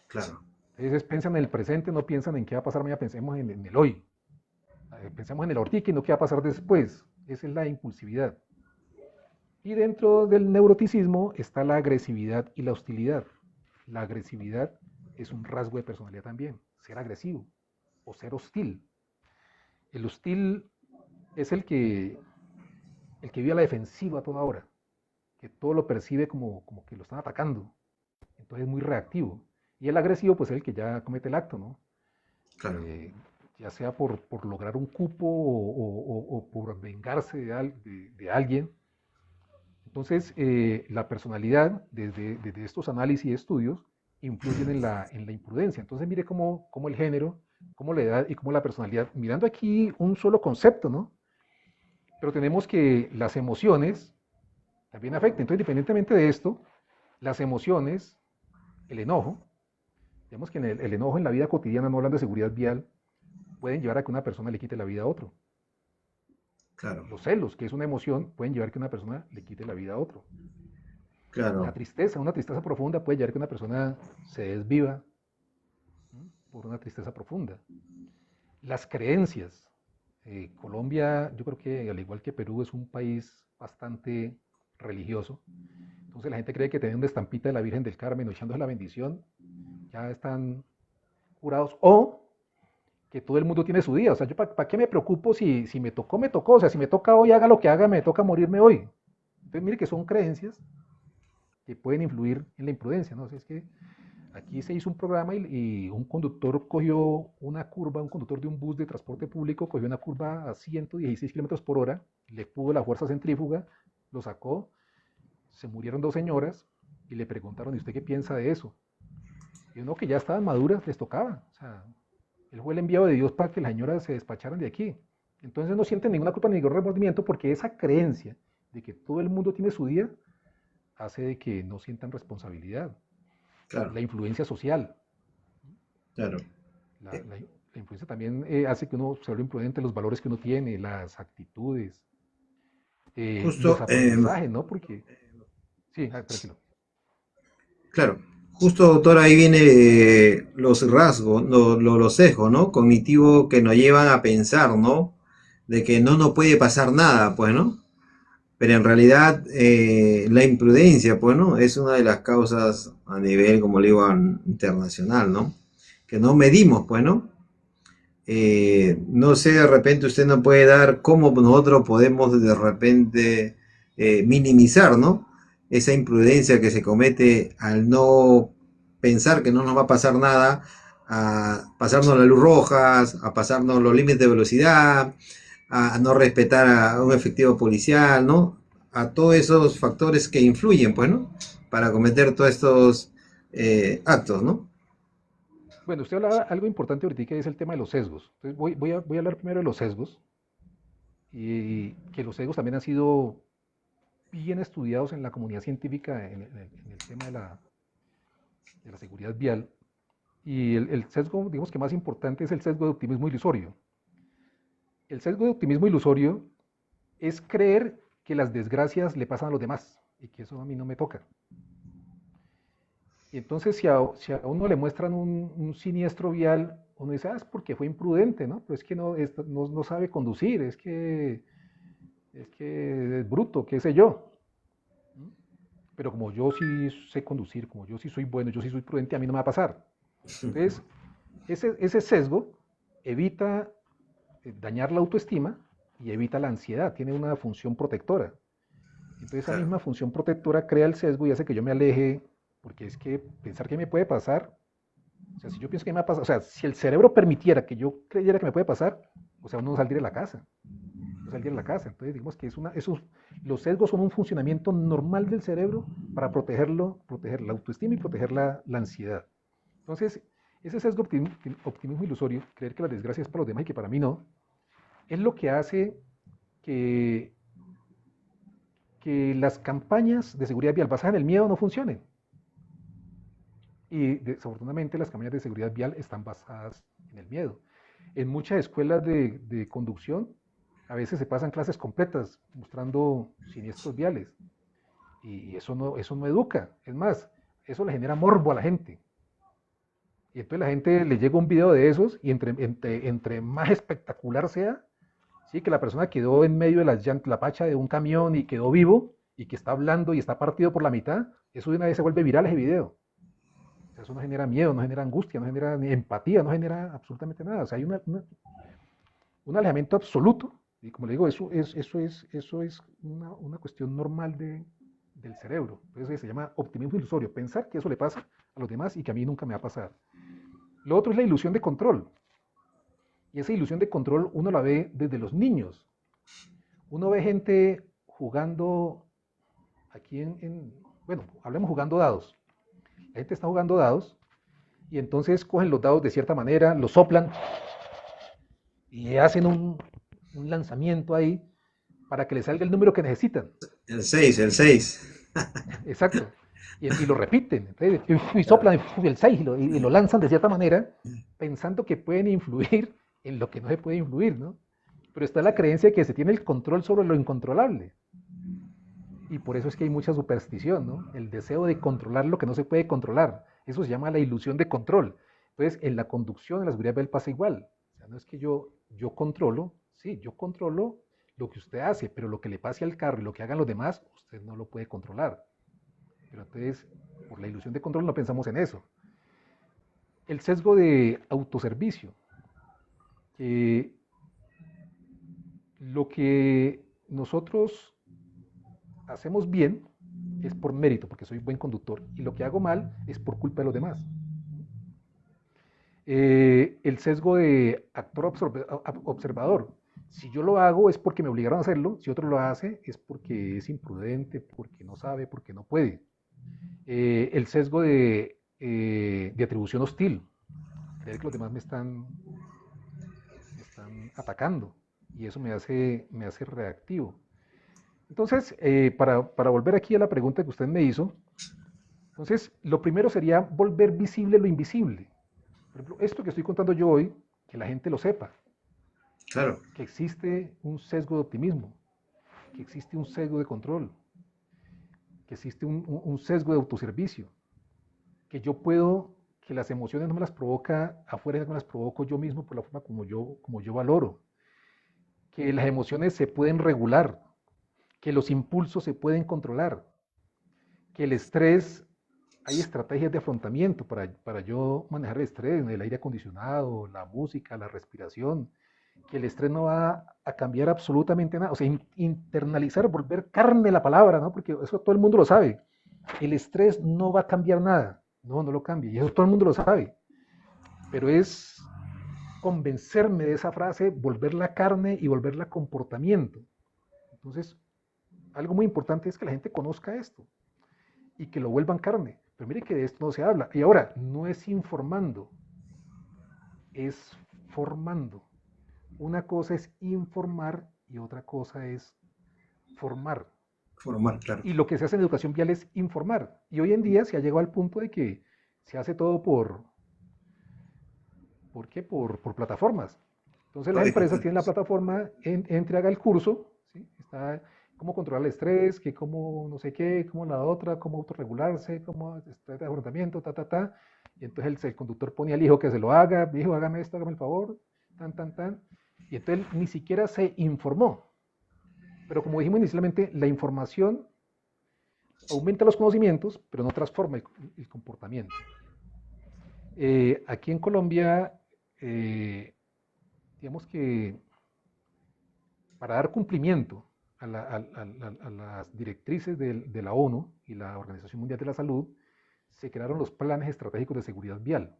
Claro. Entonces piensan en el presente, no piensan en qué va a pasar mañana, pensemos en el hoy. Pensemos en el ahorita y no qué va a pasar después. Esa es la impulsividad. Y dentro del neuroticismo está la agresividad y la hostilidad. La agresividad es un rasgo de personalidad también, ser agresivo o ser hostil. El hostil es el que vive a la defensiva a toda hora, que todo lo percibe como que lo están atacando, entonces es muy reactivo. Y el agresivo, pues es el que ya comete el acto, ¿no? Claro. Eh, ya sea por lograr un cupo o por vengarse de alguien. Entonces, la personalidad, desde estos análisis y estudios, influyen en la imprudencia. Entonces, mire cómo el género, cómo la edad y cómo la personalidad, mirando aquí un solo concepto, ¿no? Pero tenemos que las emociones también afectan. Entonces, independientemente de esto, las emociones, el enojo, digamos que el enojo en la vida cotidiana, no hablando de seguridad vial, pueden llevar a que una persona le quite la vida a otro. Claro. Los celos, que es una emoción, pueden llevar a que una persona le quite la vida a otro. La Claro. tristeza, una tristeza profunda, puede llevar a que una persona se desviva por una tristeza profunda. Las creencias. Colombia, yo creo que al igual que Perú, es un país bastante religioso. Entonces la gente cree que teniendo una estampita de la Virgen del Carmen o echándose la bendición, ya están curados. O que todo el mundo tiene su día. O sea, yo ¿para qué me preocupo si me tocó, me tocó? O sea, si me toca hoy, haga lo que haga, me toca morirme hoy. Entonces, mire que son creencias que pueden influir en la imprudencia, ¿no? O sea, es que aquí se hizo un programa y un conductor cogió una curva, un conductor de un bus de transporte público cogió una curva a 116 kilómetros por hora, le pudo la fuerza centrífuga, lo sacó, se murieron dos señoras y le preguntaron, ¿y usted qué piensa de eso? Y uno que ya estaban maduras, les tocaba. O sea, él fue el enviado de Dios para que las señoras se despacharan de aquí. Entonces no sienten ninguna culpa ni ningún remordimiento porque esa creencia de que todo el mundo tiene su día hace de que no sientan responsabilidad. Claro, La influencia social. claro. La influencia también hace que uno se vuelva imprudente los valores que uno tiene, las actitudes, los Justo, aprendizajes, ¿no? Porque, sí, tranquilo. claro, justo doctor, ahí viene los rasgos, los sesgos, ¿no? Cognitivos que nos llevan a pensar, ¿no? De que no nos puede pasar nada, pues, ¿no? Pero en realidad la imprudencia, pues, ¿no? Es una de las causas a nivel, como le digo, internacional, ¿no? Que no medimos, pues, ¿no? No sé, de repente usted nos puede dar cómo nosotros podemos de repente minimizar, ¿no? Esa imprudencia que se comete al no pensar que no nos va a pasar nada, a pasarnos las luz rojas, a pasarnos los límites de velocidad, a no respetar a un efectivo policial, ¿no? A todos esos factores que influyen, pues, ¿no? Para cometer todos estos actos, ¿no? Bueno, usted hablaba algo importante ahorita que es el tema de los sesgos. Entonces voy a hablar primero de los sesgos y que los sesgos también han sido bien estudiados en la comunidad científica en el tema de la seguridad vial. Y el sesgo, digamos que más importante es el sesgo de optimismo ilusorio. El sesgo de optimismo ilusorio es creer que las desgracias le pasan a los demás y que eso a mí no me toca. Y entonces si a uno le muestran un siniestro vial, uno dice, ah, es porque fue imprudente, ¿no? Pero es que no sabe conducir, es que es bruto, qué sé yo. Pero como yo sí sé conducir, como yo sí soy bueno, yo sí soy prudente, a mí no me va a pasar. Entonces, ese sesgo evita dañar la autoestima y evita la ansiedad, tiene una función protectora. Entonces esa Claro. misma función protectora crea el sesgo y hace que yo me aleje, porque es que pensar que me puede pasar, o sea, si yo pienso que me va a pasar, o sea, si el cerebro permitiera que yo creyera que me puede pasar, o sea, uno no saldría de la casa, no saldría de la casa. Entonces digamos que los sesgos son un funcionamiento normal del cerebro para proteger la autoestima y proteger la ansiedad. Entonces, ese sesgo optimismo ilusorio, creer que la desgracia es para los demás y que para mí no, es lo que hace que, que las campañas de seguridad vial basadas en el miedo no funcionen. Y desafortunadamente las campañas de seguridad vial están basadas en el miedo. En muchas escuelas de conducción a veces se pasan clases completas mostrando siniestros viales y eso no educa. Es más, eso le genera morbo a la gente. Y entonces la gente le llega un video de esos y entre más espectacular sea, sí, que la persona quedó en medio de la pacha de un camión y quedó vivo y que está hablando y está partido por la mitad, eso de una vez se vuelve viral ese video. O sea, eso no genera miedo, no genera angustia, no genera ni empatía, no genera absolutamente nada. O sea, hay un alejamiento absoluto. Y como le digo, eso es una cuestión normal del cerebro. Entonces se llama optimismo ilusorio. Pensar que eso le pasa a los demás y que a mí nunca me va a pasar. Lo otro es la ilusión de control. Y esa ilusión de control uno la ve desde los niños. Uno ve gente jugando aquí bueno, hablemos jugando dados. La gente está jugando dados y entonces cogen los dados de cierta manera, los soplan y hacen un lanzamiento ahí para que le salga el número que necesitan. El 6, el 6. Exacto. Y lo repiten. Entonces, y soplan el 6 y lo lanzan de cierta manera pensando que pueden influir en lo que no se puede influir, ¿no? Pero está la creencia de que se tiene el control sobre lo incontrolable. Y por eso es que hay mucha superstición, ¿no? El deseo de controlar lo que no se puede controlar. Eso se llama la ilusión de control. Entonces, en la conducción, en la seguridad vial pasa igual. O sea, no es que yo controlo, sí, yo controlo lo que usted hace, pero lo que le pase al carro y lo que hagan los demás, usted no lo puede controlar. Pero entonces, por la ilusión de control no pensamos en eso. El sesgo de autoservicio, que lo que nosotros hacemos bien es por mérito, porque soy buen conductor, y lo que hago mal es por culpa de los demás. El sesgo de actor observador. Si yo lo hago es porque me obligaron a hacerlo, si otro lo hace es porque es imprudente, porque no sabe, porque no puede. El sesgo de atribución hostil. Creer que los demás me están atacando y eso me hace reactivo. Entonces, para volver aquí a la pregunta que usted me hizo, entonces lo primero sería volver visible lo invisible. Por ejemplo, esto que estoy contando yo hoy, que la gente lo sepa. Claro. Que existe un sesgo de optimismo, que existe un sesgo de control, que existe un sesgo de autoservicio, que yo puedo, que las emociones no me las provoca afuera, me las provoco yo mismo por la forma como yo valoro, que las emociones se pueden regular, que los impulsos se pueden controlar, que el estrés, hay estrategias de afrontamiento para yo manejar el estrés, el aire acondicionado, la música, la respiración, que el estrés no va a cambiar absolutamente nada, o sea, internalizar, volver carne la palabra, ¿no? Porque eso todo el mundo lo sabe. El estrés no va a cambiar nada, no lo cambia, y eso todo el mundo lo sabe. Pero es convencerme de esa frase, volverla carne y volverla comportamiento. Entonces, algo muy importante es que la gente conozca esto y que lo vuelvan carne. Pero mire que de esto no se habla. Y ahora, no es informando, es formando. Una cosa es informar y otra cosa es formar. Formar, claro. Y lo que se hace en educación vial es informar. Y hoy en día se ha llegado al punto de que se hace todo ¿por qué? Por plataformas. Entonces las empresas tienen la plataforma, entre haga el curso, ¿sí? Está cómo controlar el estrés, que cómo no sé qué, cómo la otra, cómo autorregularse, cómo estrés de afrontamiento, Y entonces el conductor pone al hijo que se lo haga, hijo, hágame esto, hágame el favor, tan. Y entonces ni siquiera se informó. Pero como dijimos inicialmente, la información aumenta los conocimientos, pero no transforma el comportamiento. Aquí en Colombia, digamos que para dar cumplimiento a las directrices de la ONU y la Organización Mundial de la Salud, se crearon los planes estratégicos de seguridad vial.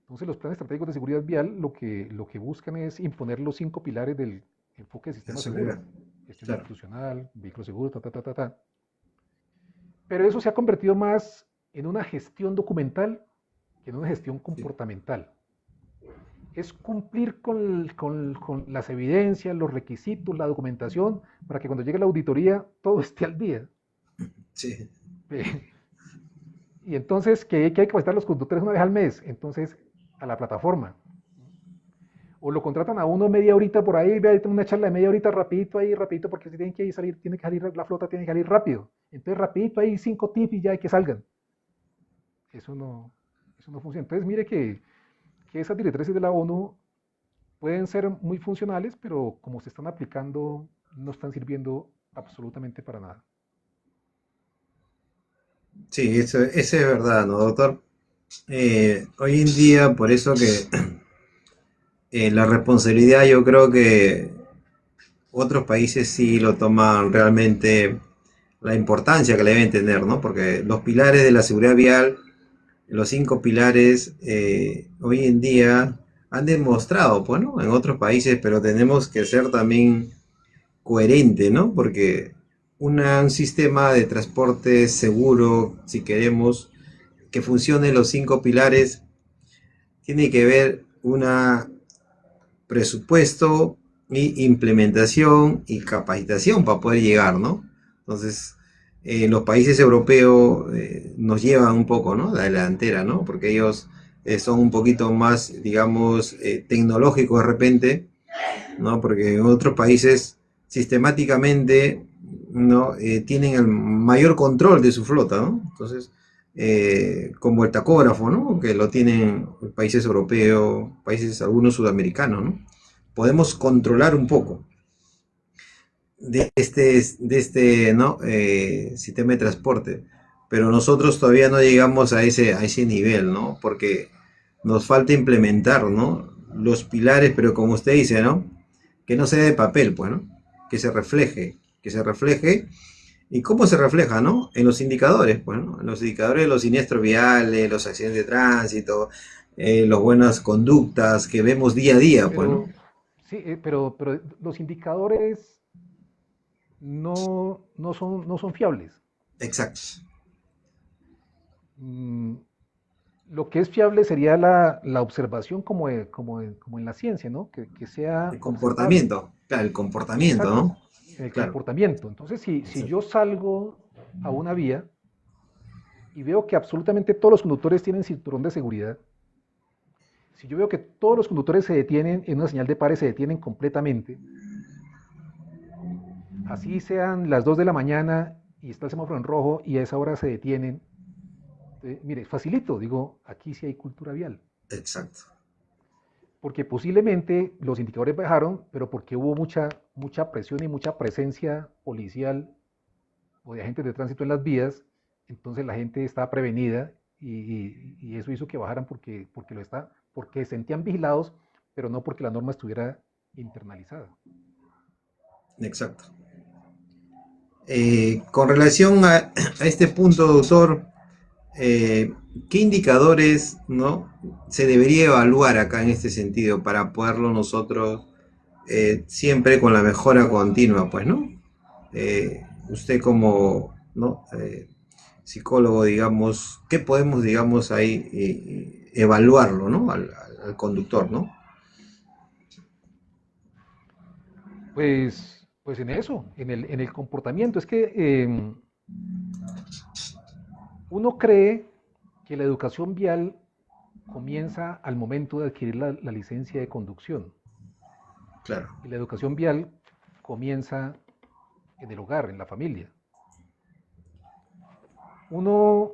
Entonces, los planes estratégicos de seguridad vial lo que buscan es imponer los 5 pilares del enfoque de sistema seguro. Gestión institucional, vehículo seguro, Pero eso se ha convertido más en una gestión documental que en una gestión comportamental. Es cumplir con las evidencias, los requisitos, la documentación, para que cuando llegue la auditoría todo esté al día. Sí. Y entonces, que hay que capacitar a los conductores una vez al mes, entonces a la plataforma. O lo contratan a uno media horita por ahí, ve una charla de media horita rapidito, porque si tiene que salir, la flota tiene que salir rápido. Entonces rapidito ahí 5 tips y ya hay que salgan. Eso no funciona. Entonces mire que esas directrices de la ONU pueden ser muy funcionales, pero como se están aplicando, no están sirviendo absolutamente para nada. Sí, eso es verdad, ¿no, doctor? Hoy en día, por eso que la responsabilidad, yo creo que otros países sí lo toman realmente la importancia que le deben tener, ¿no? Porque los pilares de la seguridad vial, los 5 pilares, hoy en día han demostrado, pues, ¿no? En otros países, pero tenemos que ser también coherente, ¿no? Porque un sistema de transporte seguro, si queremos que funcione los 5 pilares, tiene que haber un presupuesto y implementación y capacitación para poder llegar, ¿no? Entonces, los países europeos nos llevan un poco, ¿no? De la delantera, ¿no? Porque ellos son un poquito más, digamos, tecnológicos de repente, ¿no? Porque en otros países sistemáticamente, ¿no? Tienen el mayor control de su flota, ¿no? Entonces, como el tacógrafo, ¿no? Que lo tienen países europeos, países algunos sudamericanos, ¿no? Podemos controlar un poco. ¿no? Sistema de transporte. Pero nosotros todavía no llegamos a ese nivel, ¿no? Porque nos falta implementar, ¿no? Los pilares, pero como usted dice, ¿no? Que no sea de papel, pues, ¿no? Que se refleje. ¿Y cómo se refleja, no? En los indicadores, pues, ¿no? En los indicadores de los siniestros viales, los accidentes de tránsito, las buenas conductas que vemos día a día, pues, ¿no? Pero sí, pero los indicadores no son fiables. Exacto. Mm, lo que es fiable sería la observación como en la ciencia, ¿no? Que sea El observable. comportamiento, claro, el comportamiento, Exacto, ¿no? el Claro, comportamiento. Entonces, si exacto. yo salgo a una vía y veo que absolutamente todos los conductores tienen cinturón de seguridad, si yo veo que todos los conductores se detienen en una señal de pare, se detienen completamente, así sean las 2 de la mañana y está el semáforo en rojo y a esa hora se detienen, mire, facilito, digo, aquí sí hay cultura vial. Exacto. Porque posiblemente los indicadores bajaron, pero porque hubo mucha presión y mucha presencia policial o de agentes de tránsito en las vías, entonces la gente estaba prevenida y eso hizo que bajaran porque se sentían vigilados, pero no porque la norma estuviera internalizada. Exacto. Con relación a este punto, doctor, eh, ¿qué indicadores, no, se debería evaluar acá en este sentido para poderlo nosotros siempre con la mejora continua, pues, ¿no? Usted como, ¿no? Psicólogo, digamos, ¿qué podemos, digamos, ahí evaluarlo, ¿no? Al conductor, ¿no? Pues en eso, en el comportamiento. Es que uno cree que la educación vial comienza al momento de adquirir la licencia de conducción. Claro, Y la educación vial comienza en el hogar, en la familia. Uno,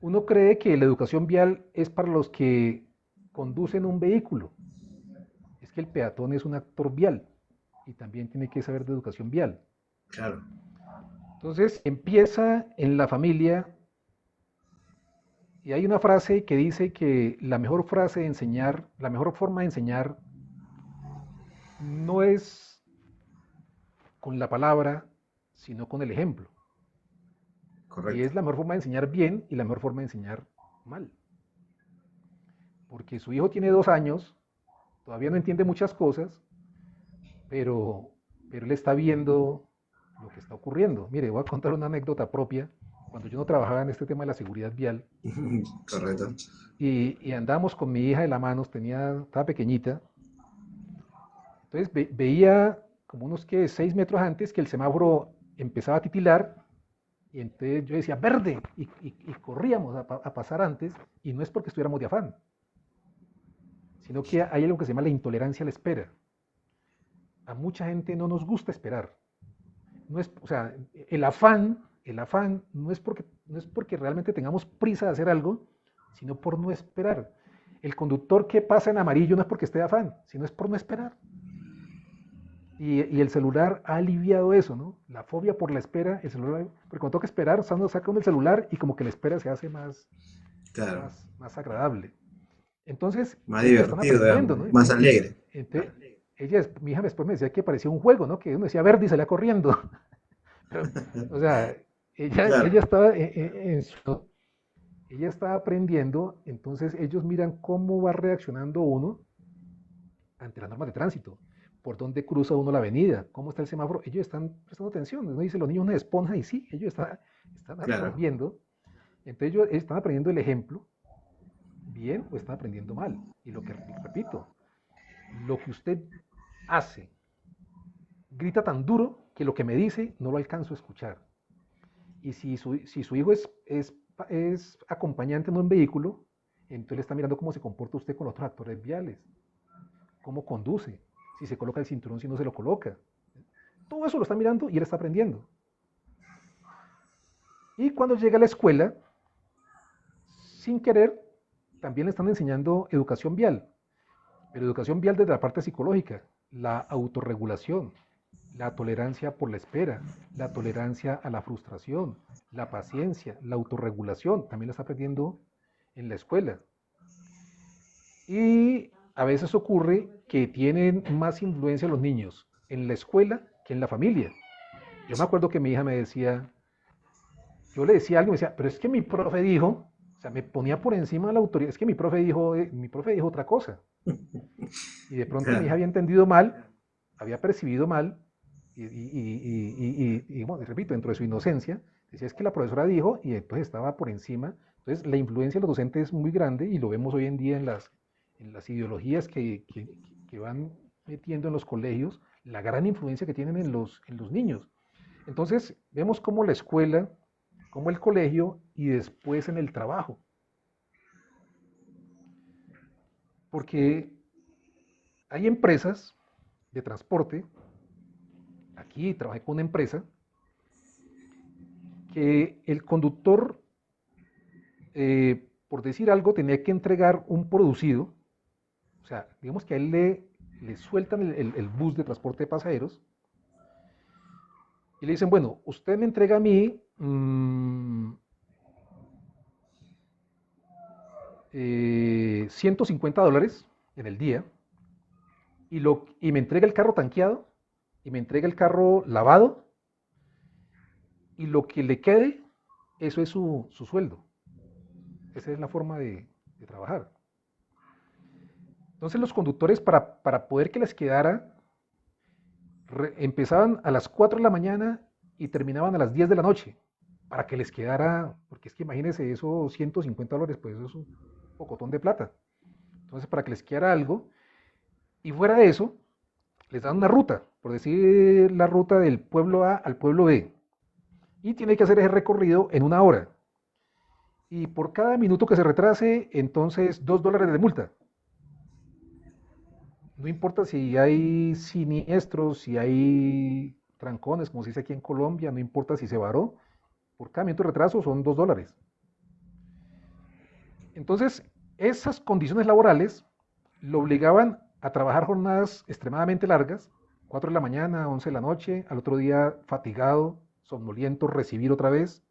uno cree que la educación vial es para los que conducen un vehículo. Es que el peatón es un actor vial y también tiene que saber de educación vial. claro, Entonces empieza en la familia y hay una frase que dice que la mejor frase de enseñar, la mejor forma de enseñar no es con la palabra, sino con el ejemplo. Y correcto. es la mejor forma de enseñar bien y la mejor forma de enseñar mal. Porque su hijo tiene 2 años, todavía no entiende muchas cosas, pero, pero él está viendo lo que está ocurriendo. Mire, voy a contar una anécdota propia. Cuando yo no trabajaba en este tema de la seguridad vial Correcto. y andábamos con mi hija de la mano, estaba pequeñita, entonces veía como unos 6 metros antes que el semáforo empezaba a titilar y entonces yo decía verde y corríamos a pasar antes y no es porque estuviéramos de afán, sino que hay algo que se llama la intolerancia a la espera. A mucha gente no nos gusta esperar. No es, o sea, el afán no es porque realmente tengamos prisa de hacer algo, sino por no esperar. El conductor que pasa en amarillo no es porque esté de afán, sino es por no esperar. Y el celular ha aliviado eso, ¿no? La fobia por la espera, el celular, porque cuando toca esperar, saca uno el celular y como que la espera se hace más, Claro. más agradable. Entonces, Más ellos están divertido, aprendiendo, digamos, ¿no? más alegre. Entonces, mi hija después me decía que parecía un juego, ¿no? Que uno decía verde y salía corriendo. Pero, o sea, ella Claro, estaba ella estaba aprendiendo, entonces ellos miran cómo va reaccionando uno ante las normas de tránsito, por dónde cruza uno la avenida, cómo está el semáforo, ellos están prestando atención, uno dice, los niños una esponja y sí, ellos están claro. absorbiendo, entonces ellos están aprendiendo el ejemplo, bien o están aprendiendo mal. Y lo que repito, lo que usted hace grita tan duro que lo que me dice no lo alcanzo a escuchar. Y si su hijo es acompañante en un vehículo, entonces le está mirando cómo se comporta usted con otros actores viales, cómo conduce, si se coloca el cinturón, si no se lo coloca. Todo eso lo está mirando y él está aprendiendo. Y cuando llega a la escuela, sin querer, también le están enseñando educación vial, pero educación vial desde la parte psicológica, la autorregulación, la tolerancia por la espera, la tolerancia a la frustración, la paciencia, la autorregulación, también la está aprendiendo en la escuela. Y a veces ocurre que tienen más influencia los niños en la escuela que en la familia. Yo me acuerdo que mi hija me decía, yo le decía algo y me decía, pero es que mi profe dijo, o sea, me ponía por encima de la autoridad, es que mi profe dijo otra cosa. Y de pronto mi hija Claro. había entendido mal, había percibido mal, bueno, repito, dentro de su inocencia, decía es que la profesora dijo y entonces estaba por encima. Entonces la influencia de los docentes es muy grande y lo vemos hoy en día en las ideologías que van metiendo en los colegios, la gran influencia que tienen en los niños. Entonces vemos cómo la escuela, como el colegio y después en el trabajo. Porque hay empresas de transporte, aquí trabajé con una empresa, que el conductor, por decir algo, tenía que entregar un producido, o sea, digamos que a él le sueltan el bus de transporte de pasajeros y le dicen, bueno, usted me entrega a mí $150 en el día y me entrega el carro tanqueado y me entrega el carro lavado y lo que le quede, eso es su sueldo. Esa es la forma de trabajar. Entonces los conductores para poder que les quedara, empezaban a las 4 de la mañana y terminaban a las 10 de la noche, para que les quedara, porque es que imagínense, esos $150, pues eso es un pocotón de plata. Entonces para que les quedara algo, y fuera de eso, les dan una ruta, por decir la ruta del pueblo A al pueblo B, y tiene que hacer ese recorrido en una hora. Y por cada minuto que se retrase, entonces $2 de multa. No importa si hay siniestros, si hay trancones, como se dice aquí en Colombia, no importa si se varó, por cada minuto de retraso son $2. Entonces, esas condiciones laborales lo obligaban a trabajar jornadas extremadamente largas, 4 de la mañana, 11 de la noche, al otro día fatigado, somnoliento, recibir otra vez,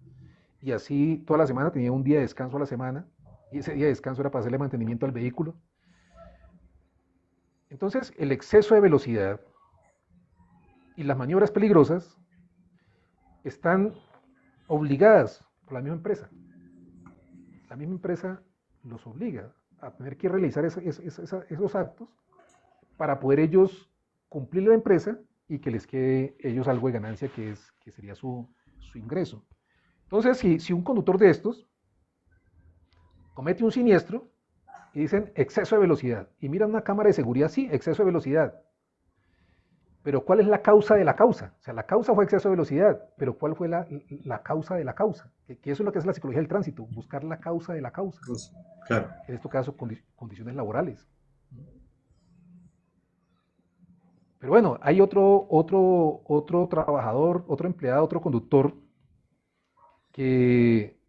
y así toda la semana tenía un día de descanso a la semana, y ese día de descanso era para hacerle mantenimiento al vehículo. Entonces, el exceso de velocidad y las maniobras peligrosas están obligadas por la misma empresa. La misma empresa los obliga a tener que realizar esos actos para poder ellos cumplir la empresa y que les quede ellos algo de ganancia que sería su ingreso. Entonces, si un conductor de estos comete un siniestro y dicen exceso de velocidad y miran una cámara de seguridad, sí, exceso de velocidad, pero ¿cuál es la causa de la causa? O sea, la causa fue exceso de velocidad, pero ¿cuál fue la causa de la causa? Que eso es lo que es la psicología del tránsito, buscar la causa de la causa. Pues, claro. En este caso, condiciones laborales. Pero bueno, hay otro trabajador, otro empleado, otro conductor, que,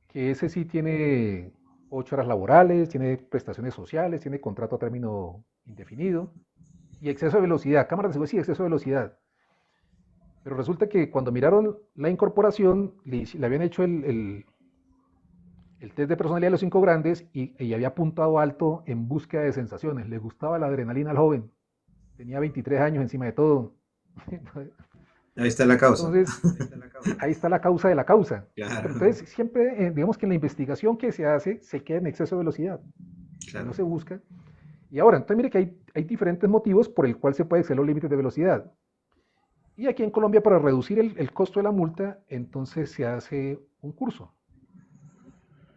que ese sí tiene 8 horas laborales, tiene prestaciones sociales, tiene contrato a término indefinido, y exceso de velocidad, cámara de seguridad, sí, exceso de velocidad. Pero resulta que cuando miraron la incorporación, le habían hecho el test de personalidad de los 5 grandes y había apuntado alto en búsqueda de sensaciones. Le gustaba la adrenalina al joven. Tenía 23 años encima de todo. Ahí está la causa. Entonces, ahí está la causa de la causa. Claro, Entonces, siempre, digamos que en la investigación que se hace, se queda en exceso de velocidad. claro. No se busca. Y ahora, entonces mire que hay diferentes motivos por el cual se puede exceder los límites de velocidad. Y aquí en Colombia, para reducir el costo de la multa, entonces se hace un curso.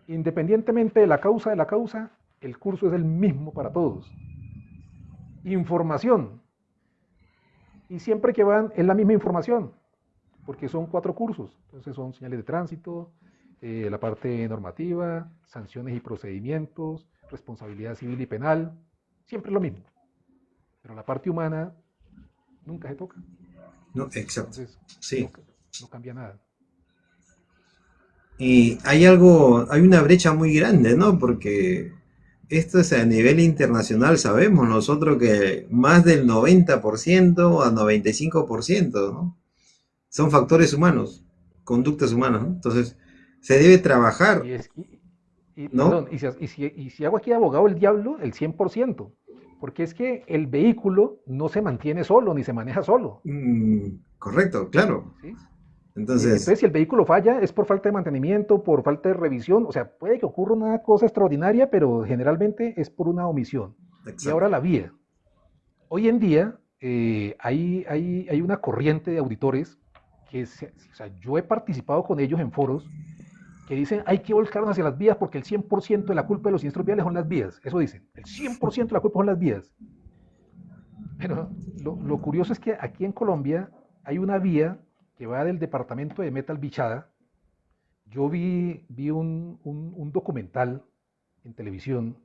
Independientemente de la causa, el curso es el mismo para todos. Información. Y siempre que van es la misma información, porque son 4 cursos. Entonces son señales de tránsito, la parte normativa, sanciones y procedimientos, responsabilidad civil y penal, siempre lo mismo. Pero la parte humana nunca se toca. No, exacto. Entonces Sí. no cambia nada. Y hay una brecha muy grande, ¿no? Porque esto es a nivel internacional, sabemos nosotros que más del 90% a 95%, ¿no? Son factores humanos, conductas humanas, ¿no? Entonces, se debe trabajar, Y, es, ¿no? perdón, y si hago aquí de abogado el diablo, el 100%, porque es que el vehículo no se mantiene solo, ni se maneja solo, Correcto, claro. ¿sí? Entonces, Entonces, si el vehículo falla, es por falta de mantenimiento, por falta de revisión, o sea, puede que ocurra una cosa extraordinaria, pero generalmente es por una omisión. Y ahora exacto, la vía. Hoy en día hay una corriente de auditores o sea, yo he participado con ellos en foros que dicen hay que volcarnos hacia las vías porque el 100% de la culpa de los siniestros viales son las vías. Eso dicen, el 100% de la culpa son las vías. Pero lo curioso es que aquí en Colombia hay una vía que va del departamento de Meta al Bichada. Yo vi un documental en televisión.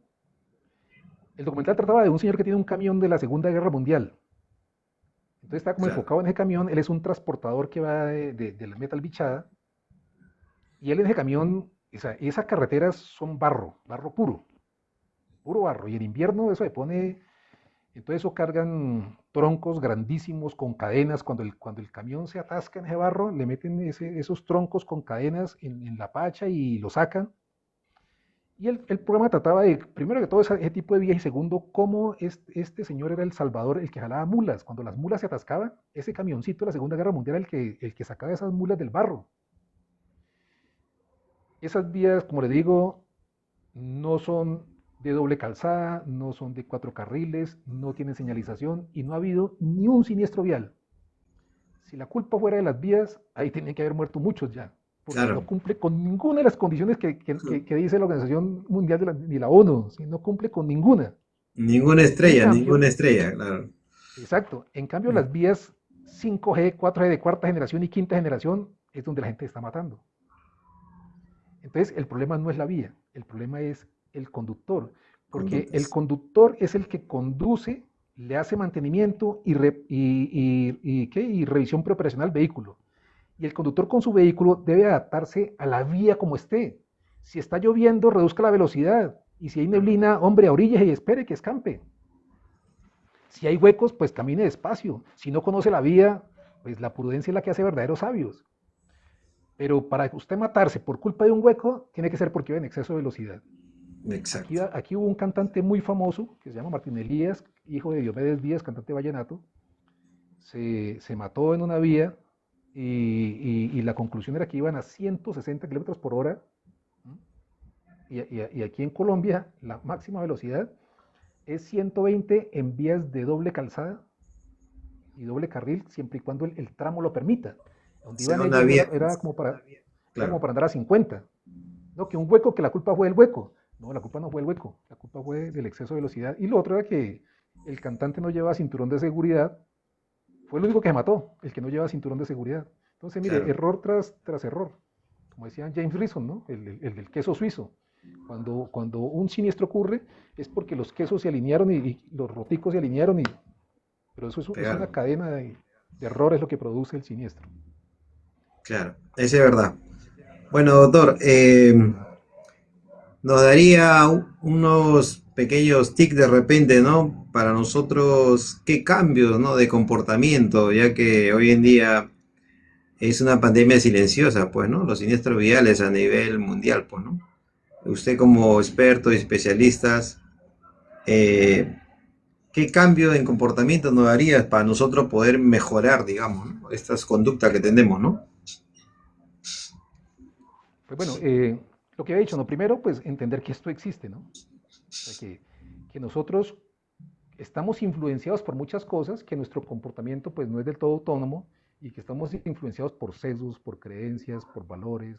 El documental trataba de un señor que tiene un camión de la Segunda Guerra Mundial. Entonces está como claro. enfocado en ese camión. Él es un transportador que va de la Meta al Bichada. Y él en ese camión, esas carreteras son barro, barro puro, puro barro. Y en invierno eso se pone, entonces eso cargan troncos grandísimos con cadenas. Cuando el camión se atasca en ese barro, le meten esos troncos con cadenas en la pacha y lo sacan. Y el programa trataba de, primero que todo, ese tipo de vías y segundo, cómo este señor era el salvador, el que jalaba mulas. Cuando las mulas se atascaban, ese camioncito de la Segunda Guerra Mundial era el que sacaba esas mulas del barro. Esas vías, como les digo, no son de doble calzada, no son de 4 carriles, no tienen señalización y no ha habido ni un siniestro vial. Si la culpa fuera de las vías, ahí tienen que haber muerto muchos ya, porque no Claro, cumple con ninguna de las condiciones que dice la Organización Mundial ni la ONU, ¿sí? No cumple con ninguna. En ninguna cambio, estrella, claro. exacto, en cambio las vías 5G, 4G de cuarta generación y quinta generación es donde la gente está matando. Entonces, el problema no es la vía, el problema es el conductor, porque el Conductas. conductor es el que conduce, le hace mantenimiento y revisión preoperacional al vehículo. Y el conductor con su vehículo debe adaptarse a la vía como esté. Si está lloviendo, reduzca la velocidad. Y si hay neblina, hombre, a orillas y espere que escampe. Si hay huecos, pues camine despacio. Si no conoce la vía, pues la prudencia es la que hace verdaderos sabios. Pero para usted matarse por culpa de un hueco, tiene que ser porque iba en exceso de velocidad. Aquí, Exacto. aquí hubo un cantante muy famoso que se llama Martín Elías, hijo de Diomedes Díaz, cantante vallenato. Se mató en una vía y la conclusión era que iban a 160 kilómetros por hora. Y aquí en Colombia la máxima velocidad es 120 en vías de doble calzada y doble carril, siempre y cuando el tramo lo permita. Donde Sea iban una ellos era, vía, era, como para, era como claro, para andar a 50. No, que un hueco, que la culpa fue del hueco. No, la culpa no fue del hueco, la culpa fue del exceso de velocidad. Y lo otro era que el cantante no llevaba cinturón de seguridad. Fue lo único que se mató, el que no lleva cinturón de seguridad. Entonces, mire, claro. error tras error. Como decía James Reason, ¿no? El del queso suizo. Cuando un siniestro ocurre es porque los quesos se alinearon y los roticos se alinearon, pero eso es una Pegaron. cadena de errores lo que produce el siniestro. Claro, eso es verdad. Bueno, doctor, nos daría unos pequeños tics de repente, ¿no? Para nosotros, qué cambios, ¿no? De comportamiento, ya que hoy en día es una pandemia silenciosa, pues, ¿no? Los siniestros viales a nivel mundial, pues, ¿no? Usted como experto y especialistas, eh, ¿qué cambio en comportamiento nos daría para nosotros poder mejorar, digamos, ¿no? Estas conductas que tenemos, ¿no? Pues bueno, lo que había dicho, ¿no? Primero, pues entender que esto existe, ¿no? O sea, que nosotros estamos influenciados por muchas cosas, que nuestro comportamiento pues no es del todo autónomo y que estamos influenciados por sesgos, por creencias, por valores,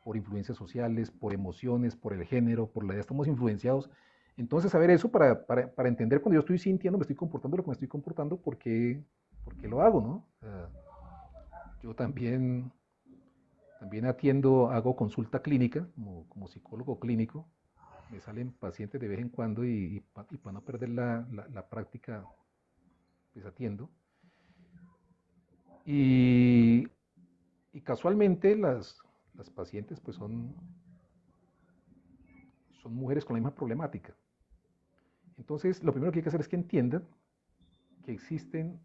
por influencias sociales, por emociones, por el género, por la edad, estamos influenciados. Entonces, saber eso para entender cuando yo estoy sintiendo, me estoy comportando lo que me estoy comportando, por qué lo hago, ¿no? Yo también atiendo, hago consulta clínica como psicólogo clínico. Me salen pacientes de vez en cuando y para no perder la práctica, pues atiendo. Y, y casualmente las pacientes pues son mujeres con la misma problemática. Entonces, lo primero que hay que hacer es que entiendan que existen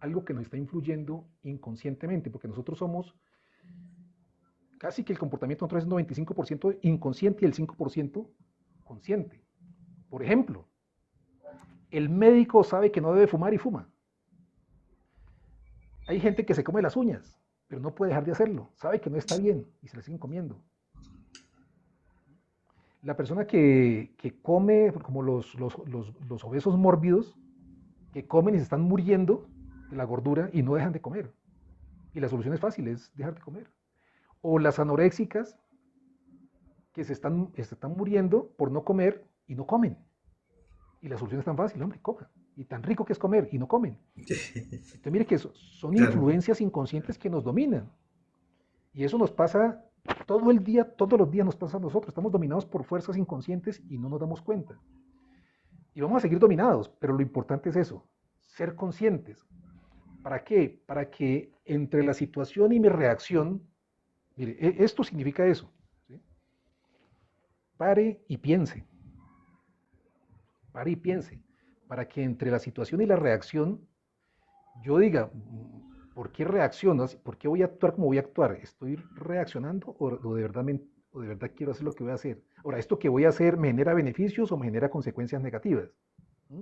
algo que nos está influyendo inconscientemente, porque nosotros somos casi que el comportamiento de nosotros es 95% inconsciente y el 5% consciente. Por ejemplo, el médico sabe que no debe fumar y fuma. Hay gente que se come las uñas, pero no puede dejar de hacerlo. Sabe que no está bien y se las siguen comiendo. La persona que come, como los obesos mórbidos, que comen y se están muriendo de la gordura y no dejan de comer. Y la solución es fácil, es dejar de comer. O las anoréxicas que se están muriendo por no comer y no comen. Y la solución es tan fácil, hombre, coman. Y tan rico que es comer y no comen. Entonces mire que son Claro, influencias inconscientes que nos dominan. Y eso nos pasa todo el día, todos los días nos pasa a nosotros. Estamos dominados por fuerzas inconscientes y no nos damos cuenta. Y vamos a seguir dominados, pero lo importante es eso, ser conscientes. ¿Para qué? Para que entre la situación y mi reacción, mire, esto significa eso, ¿sí? Pare y piense, pare y piense, para que entre la situación y la reacción yo diga, ¿por qué reacciono? ¿Por qué voy a actuar como voy a actuar? ¿Estoy reaccionando o de verdad quiero hacer lo que voy a hacer? Ahora, ¿esto que voy a hacer me genera beneficios o me genera consecuencias negativas? ¿Mm?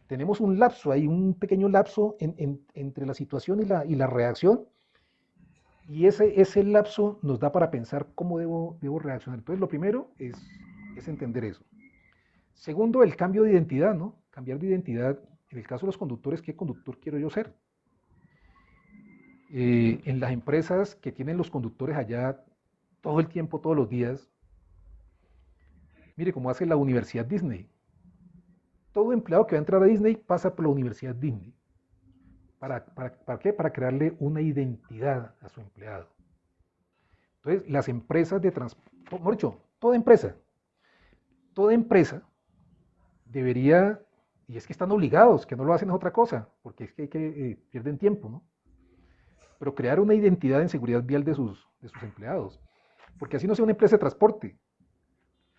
Tenemos un lapso, hay un pequeño lapso entre la situación y la reacción, y ese lapso nos da para pensar cómo debo reaccionar. Entonces, lo primero es entender eso. Segundo, el cambio de identidad, ¿no? Cambiar de identidad. En el caso de los conductores, ¿qué conductor quiero yo ser? En las empresas que tienen los conductores allá todo el tiempo, todos los días, mire cómo hace la Universidad Disney. Todo empleado que va a entrar a Disney pasa por la Universidad Disney. ¿Para qué? Para crearle una identidad a su empleado. Entonces, las empresas de transporte, mejor dicho, toda empresa debería, y es que están obligados, que no lo hacen es otra cosa, porque es que pierden tiempo, ¿no? Pero crear una identidad en seguridad vial de sus empleados, porque así no sea una empresa de transporte.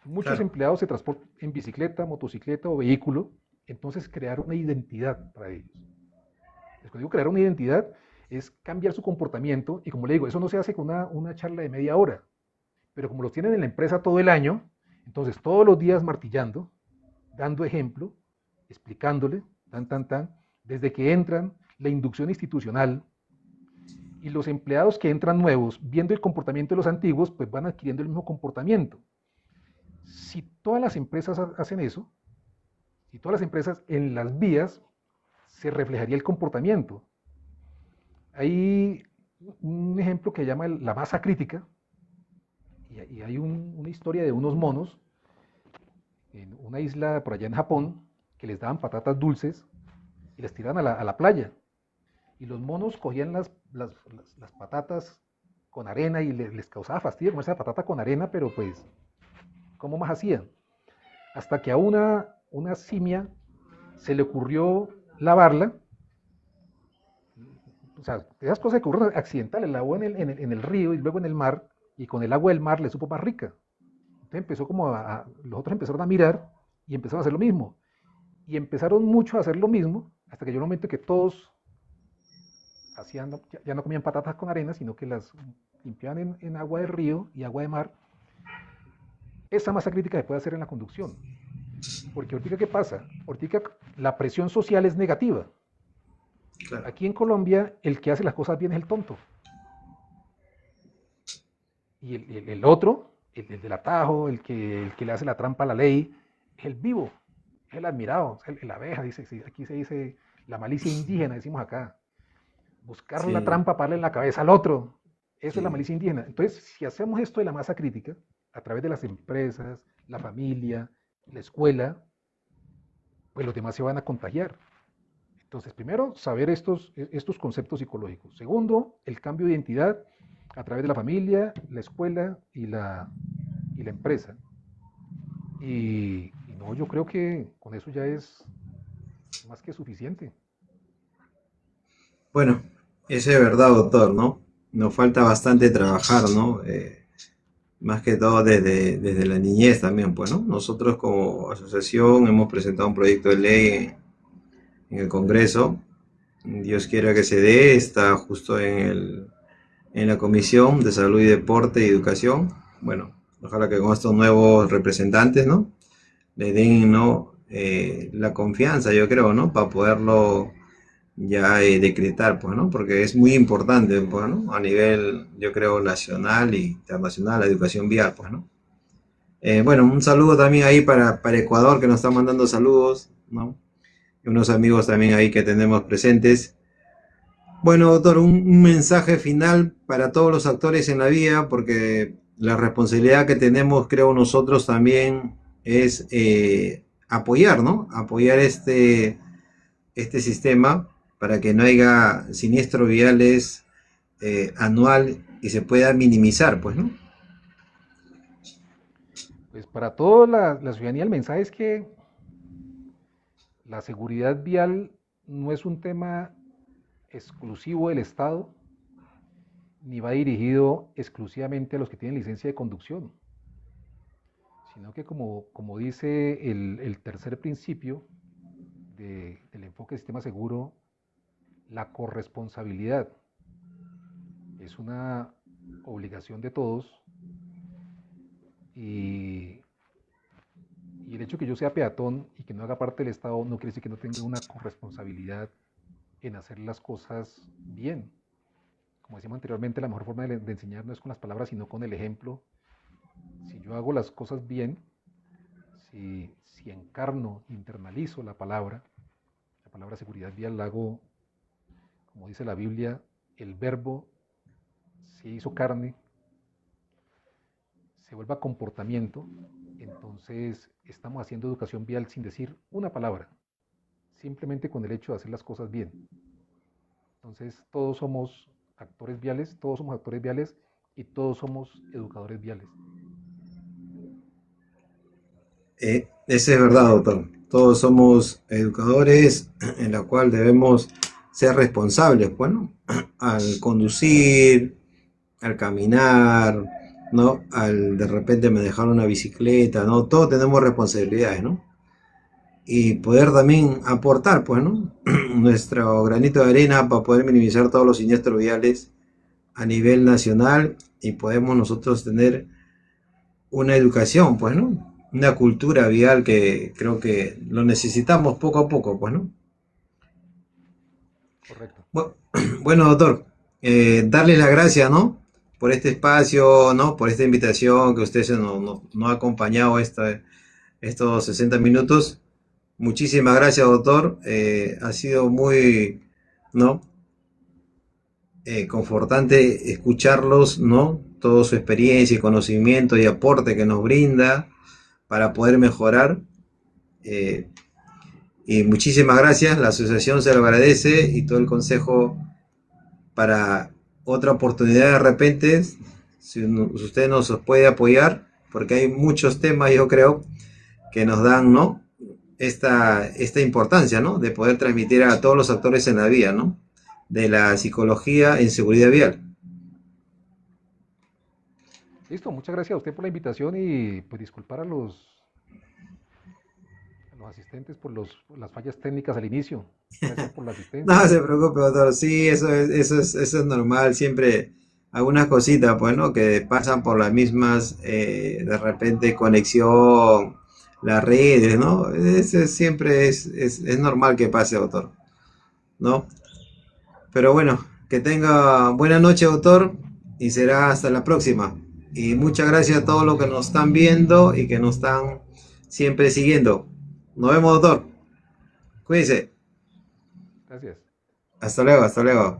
Muchos claro. empleados se transportan en bicicleta, motocicleta o vehículo, entonces crear una identidad para ellos. Cuando digo crear una identidad, es cambiar su comportamiento, y como le digo, eso no se hace con una charla de media hora, pero como los tienen en la empresa todo el año, entonces todos los días martillando, dando ejemplo, explicándole, desde que entran, la inducción institucional, y los empleados que entran nuevos, viendo el comportamiento de los antiguos, pues van adquiriendo el mismo comportamiento. Si todas las empresas hacen eso, si todas las empresas en las vías, se reflejaría el comportamiento. Hay un ejemplo que se llama la masa crítica, y hay una historia de unos monos en una isla por allá en Japón que les daban patatas dulces y las tiraban a la playa. Y los monos cogían las patatas con arena y les causaba fastidio comer esa patata con arena, pero pues, ¿cómo más hacían? Hasta que a una simia se le ocurrió lavarla. O sea, esas cosas que ocurren accidentales, la lavó en el río y luego en el mar, y con el agua del mar le supo más rica. Entonces empezó los otros empezaron a mirar y empezaron a hacer lo mismo. Y empezaron mucho a hacer lo mismo, hasta que llegó un momento que todos ya no comían patatas con arena, sino que las limpiaban en agua de río y agua de mar. Esa masa crítica se puede hacer en la conducción. Porque ahorita, ¿qué pasa? Ahorita la presión social es negativa. Claro. Aquí en Colombia, el que hace las cosas bien es el tonto. Y el otro, el del atajo, el que le hace la trampa a la ley, es el vivo, es el admirado, es la abeja, aquí se dice la malicia indígena, decimos acá. Buscar la Sí, trampa para darle en la cabeza al otro. Eso es la sí. malicia indígena. Entonces, si hacemos esto de la masa crítica, a través de las empresas, la familia, la escuela, pues los demás se van a contagiar. Entonces, primero, saber estos conceptos psicológicos. Segundo, el cambio de identidad a través de la familia, la escuela y la empresa. Y no, yo creo que con eso ya es más que suficiente. Bueno, eso es verdad, doctor, ¿no? Nos falta bastante trabajar, ¿no? más que todo desde la niñez también, pues, ¿no? Nosotros como asociación hemos presentado un proyecto de ley en el Congreso. Dios quiera que se dé, está justo en la Comisión de Salud y Deporte y Educación. Bueno, ojalá que con estos nuevos representantes, ¿no? Le den, ¿no? La confianza, yo creo, ¿no? Para poderlo ya decretar, pues, ¿no? Porque es muy importante, pues, ¿no? A nivel, yo creo, nacional e internacional, la educación vial, pues, ¿no? Bueno, un saludo también ahí para Ecuador, que nos está mandando saludos, ¿no? Y unos amigos también ahí que tenemos presentes. Bueno, doctor, un mensaje final para todos los actores en la vía, porque la responsabilidad que tenemos, creo nosotros también, es apoyar, ¿no? Apoyar este sistema para que no haya siniestros viales anual y se pueda minimizar, pues, ¿no? Pues para toda la ciudadanía el mensaje es que la seguridad vial no es un tema exclusivo del Estado, ni va dirigido exclusivamente a los que tienen licencia de conducción, sino que como dice el tercer principio del enfoque de sistema seguro, la corresponsabilidad es una obligación de todos y, y el hecho que yo sea peatón y que no haga parte del Estado no quiere decir que no tenga una corresponsabilidad en hacer las cosas bien. Como decíamos anteriormente, la mejor forma de enseñar no es con las palabras, sino con el ejemplo. Si yo hago las cosas bien, si encarno, internalizo la palabra seguridad vial, la hago, como dice la Biblia, el verbo se hizo carne, se vuelva comportamiento, entonces estamos haciendo educación vial sin decir una palabra, simplemente con el hecho de hacer las cosas bien. Entonces todos somos actores viales y todos somos educadores viales. Ese es verdad, doctor. Todos somos educadores en la cual debemos ser responsables, bueno, al conducir, al caminar, ¿no? Al de repente manejar una bicicleta, ¿no? Todos tenemos responsabilidades, ¿no? Y poder también aportar, pues, ¿no? Nuestro granito de arena para poder minimizar todos los siniestros viales a nivel nacional y podemos nosotros tener una educación, pues, ¿no? Una cultura vial que creo que lo necesitamos poco a poco, pues, ¿no? Correcto. Bueno, doctor, darle las gracias, ¿no? Por este espacio, ¿no? Por esta invitación que usted nos ha acompañado estos 60 minutos. Muchísimas gracias, doctor. Ha sido muy, ¿no? Confortante escucharlos, ¿no? Toda su experiencia y conocimiento y aporte que nos brinda para poder mejorar. Eh, y muchísimas gracias, la asociación se lo agradece y todo el consejo para otra oportunidad de repente, si usted nos puede apoyar, porque hay muchos temas, yo creo, que nos dan, ¿no? Esta importancia, ¿no? De poder transmitir a todos los actores en la vía, ¿no? De la psicología en seguridad vial. Listo, muchas gracias a usted por la invitación y pues disculpar a los asistentes por las fallas técnicas al inicio. Gracias por la asistencia. No se preocupe, doctor. Sí, eso es normal. Siempre algunas cositas, pues, ¿no? Que pasan por las mismas, de repente, conexión, las redes, ¿no? Siempre es normal que pase, doctor, ¿no? Pero bueno, que tenga buena noche, doctor, y será hasta la próxima. Y muchas gracias a todos los que nos están viendo y que nos están siempre siguiendo. Nos vemos, doctor. Cuídense. Gracias. Hasta luego, hasta luego.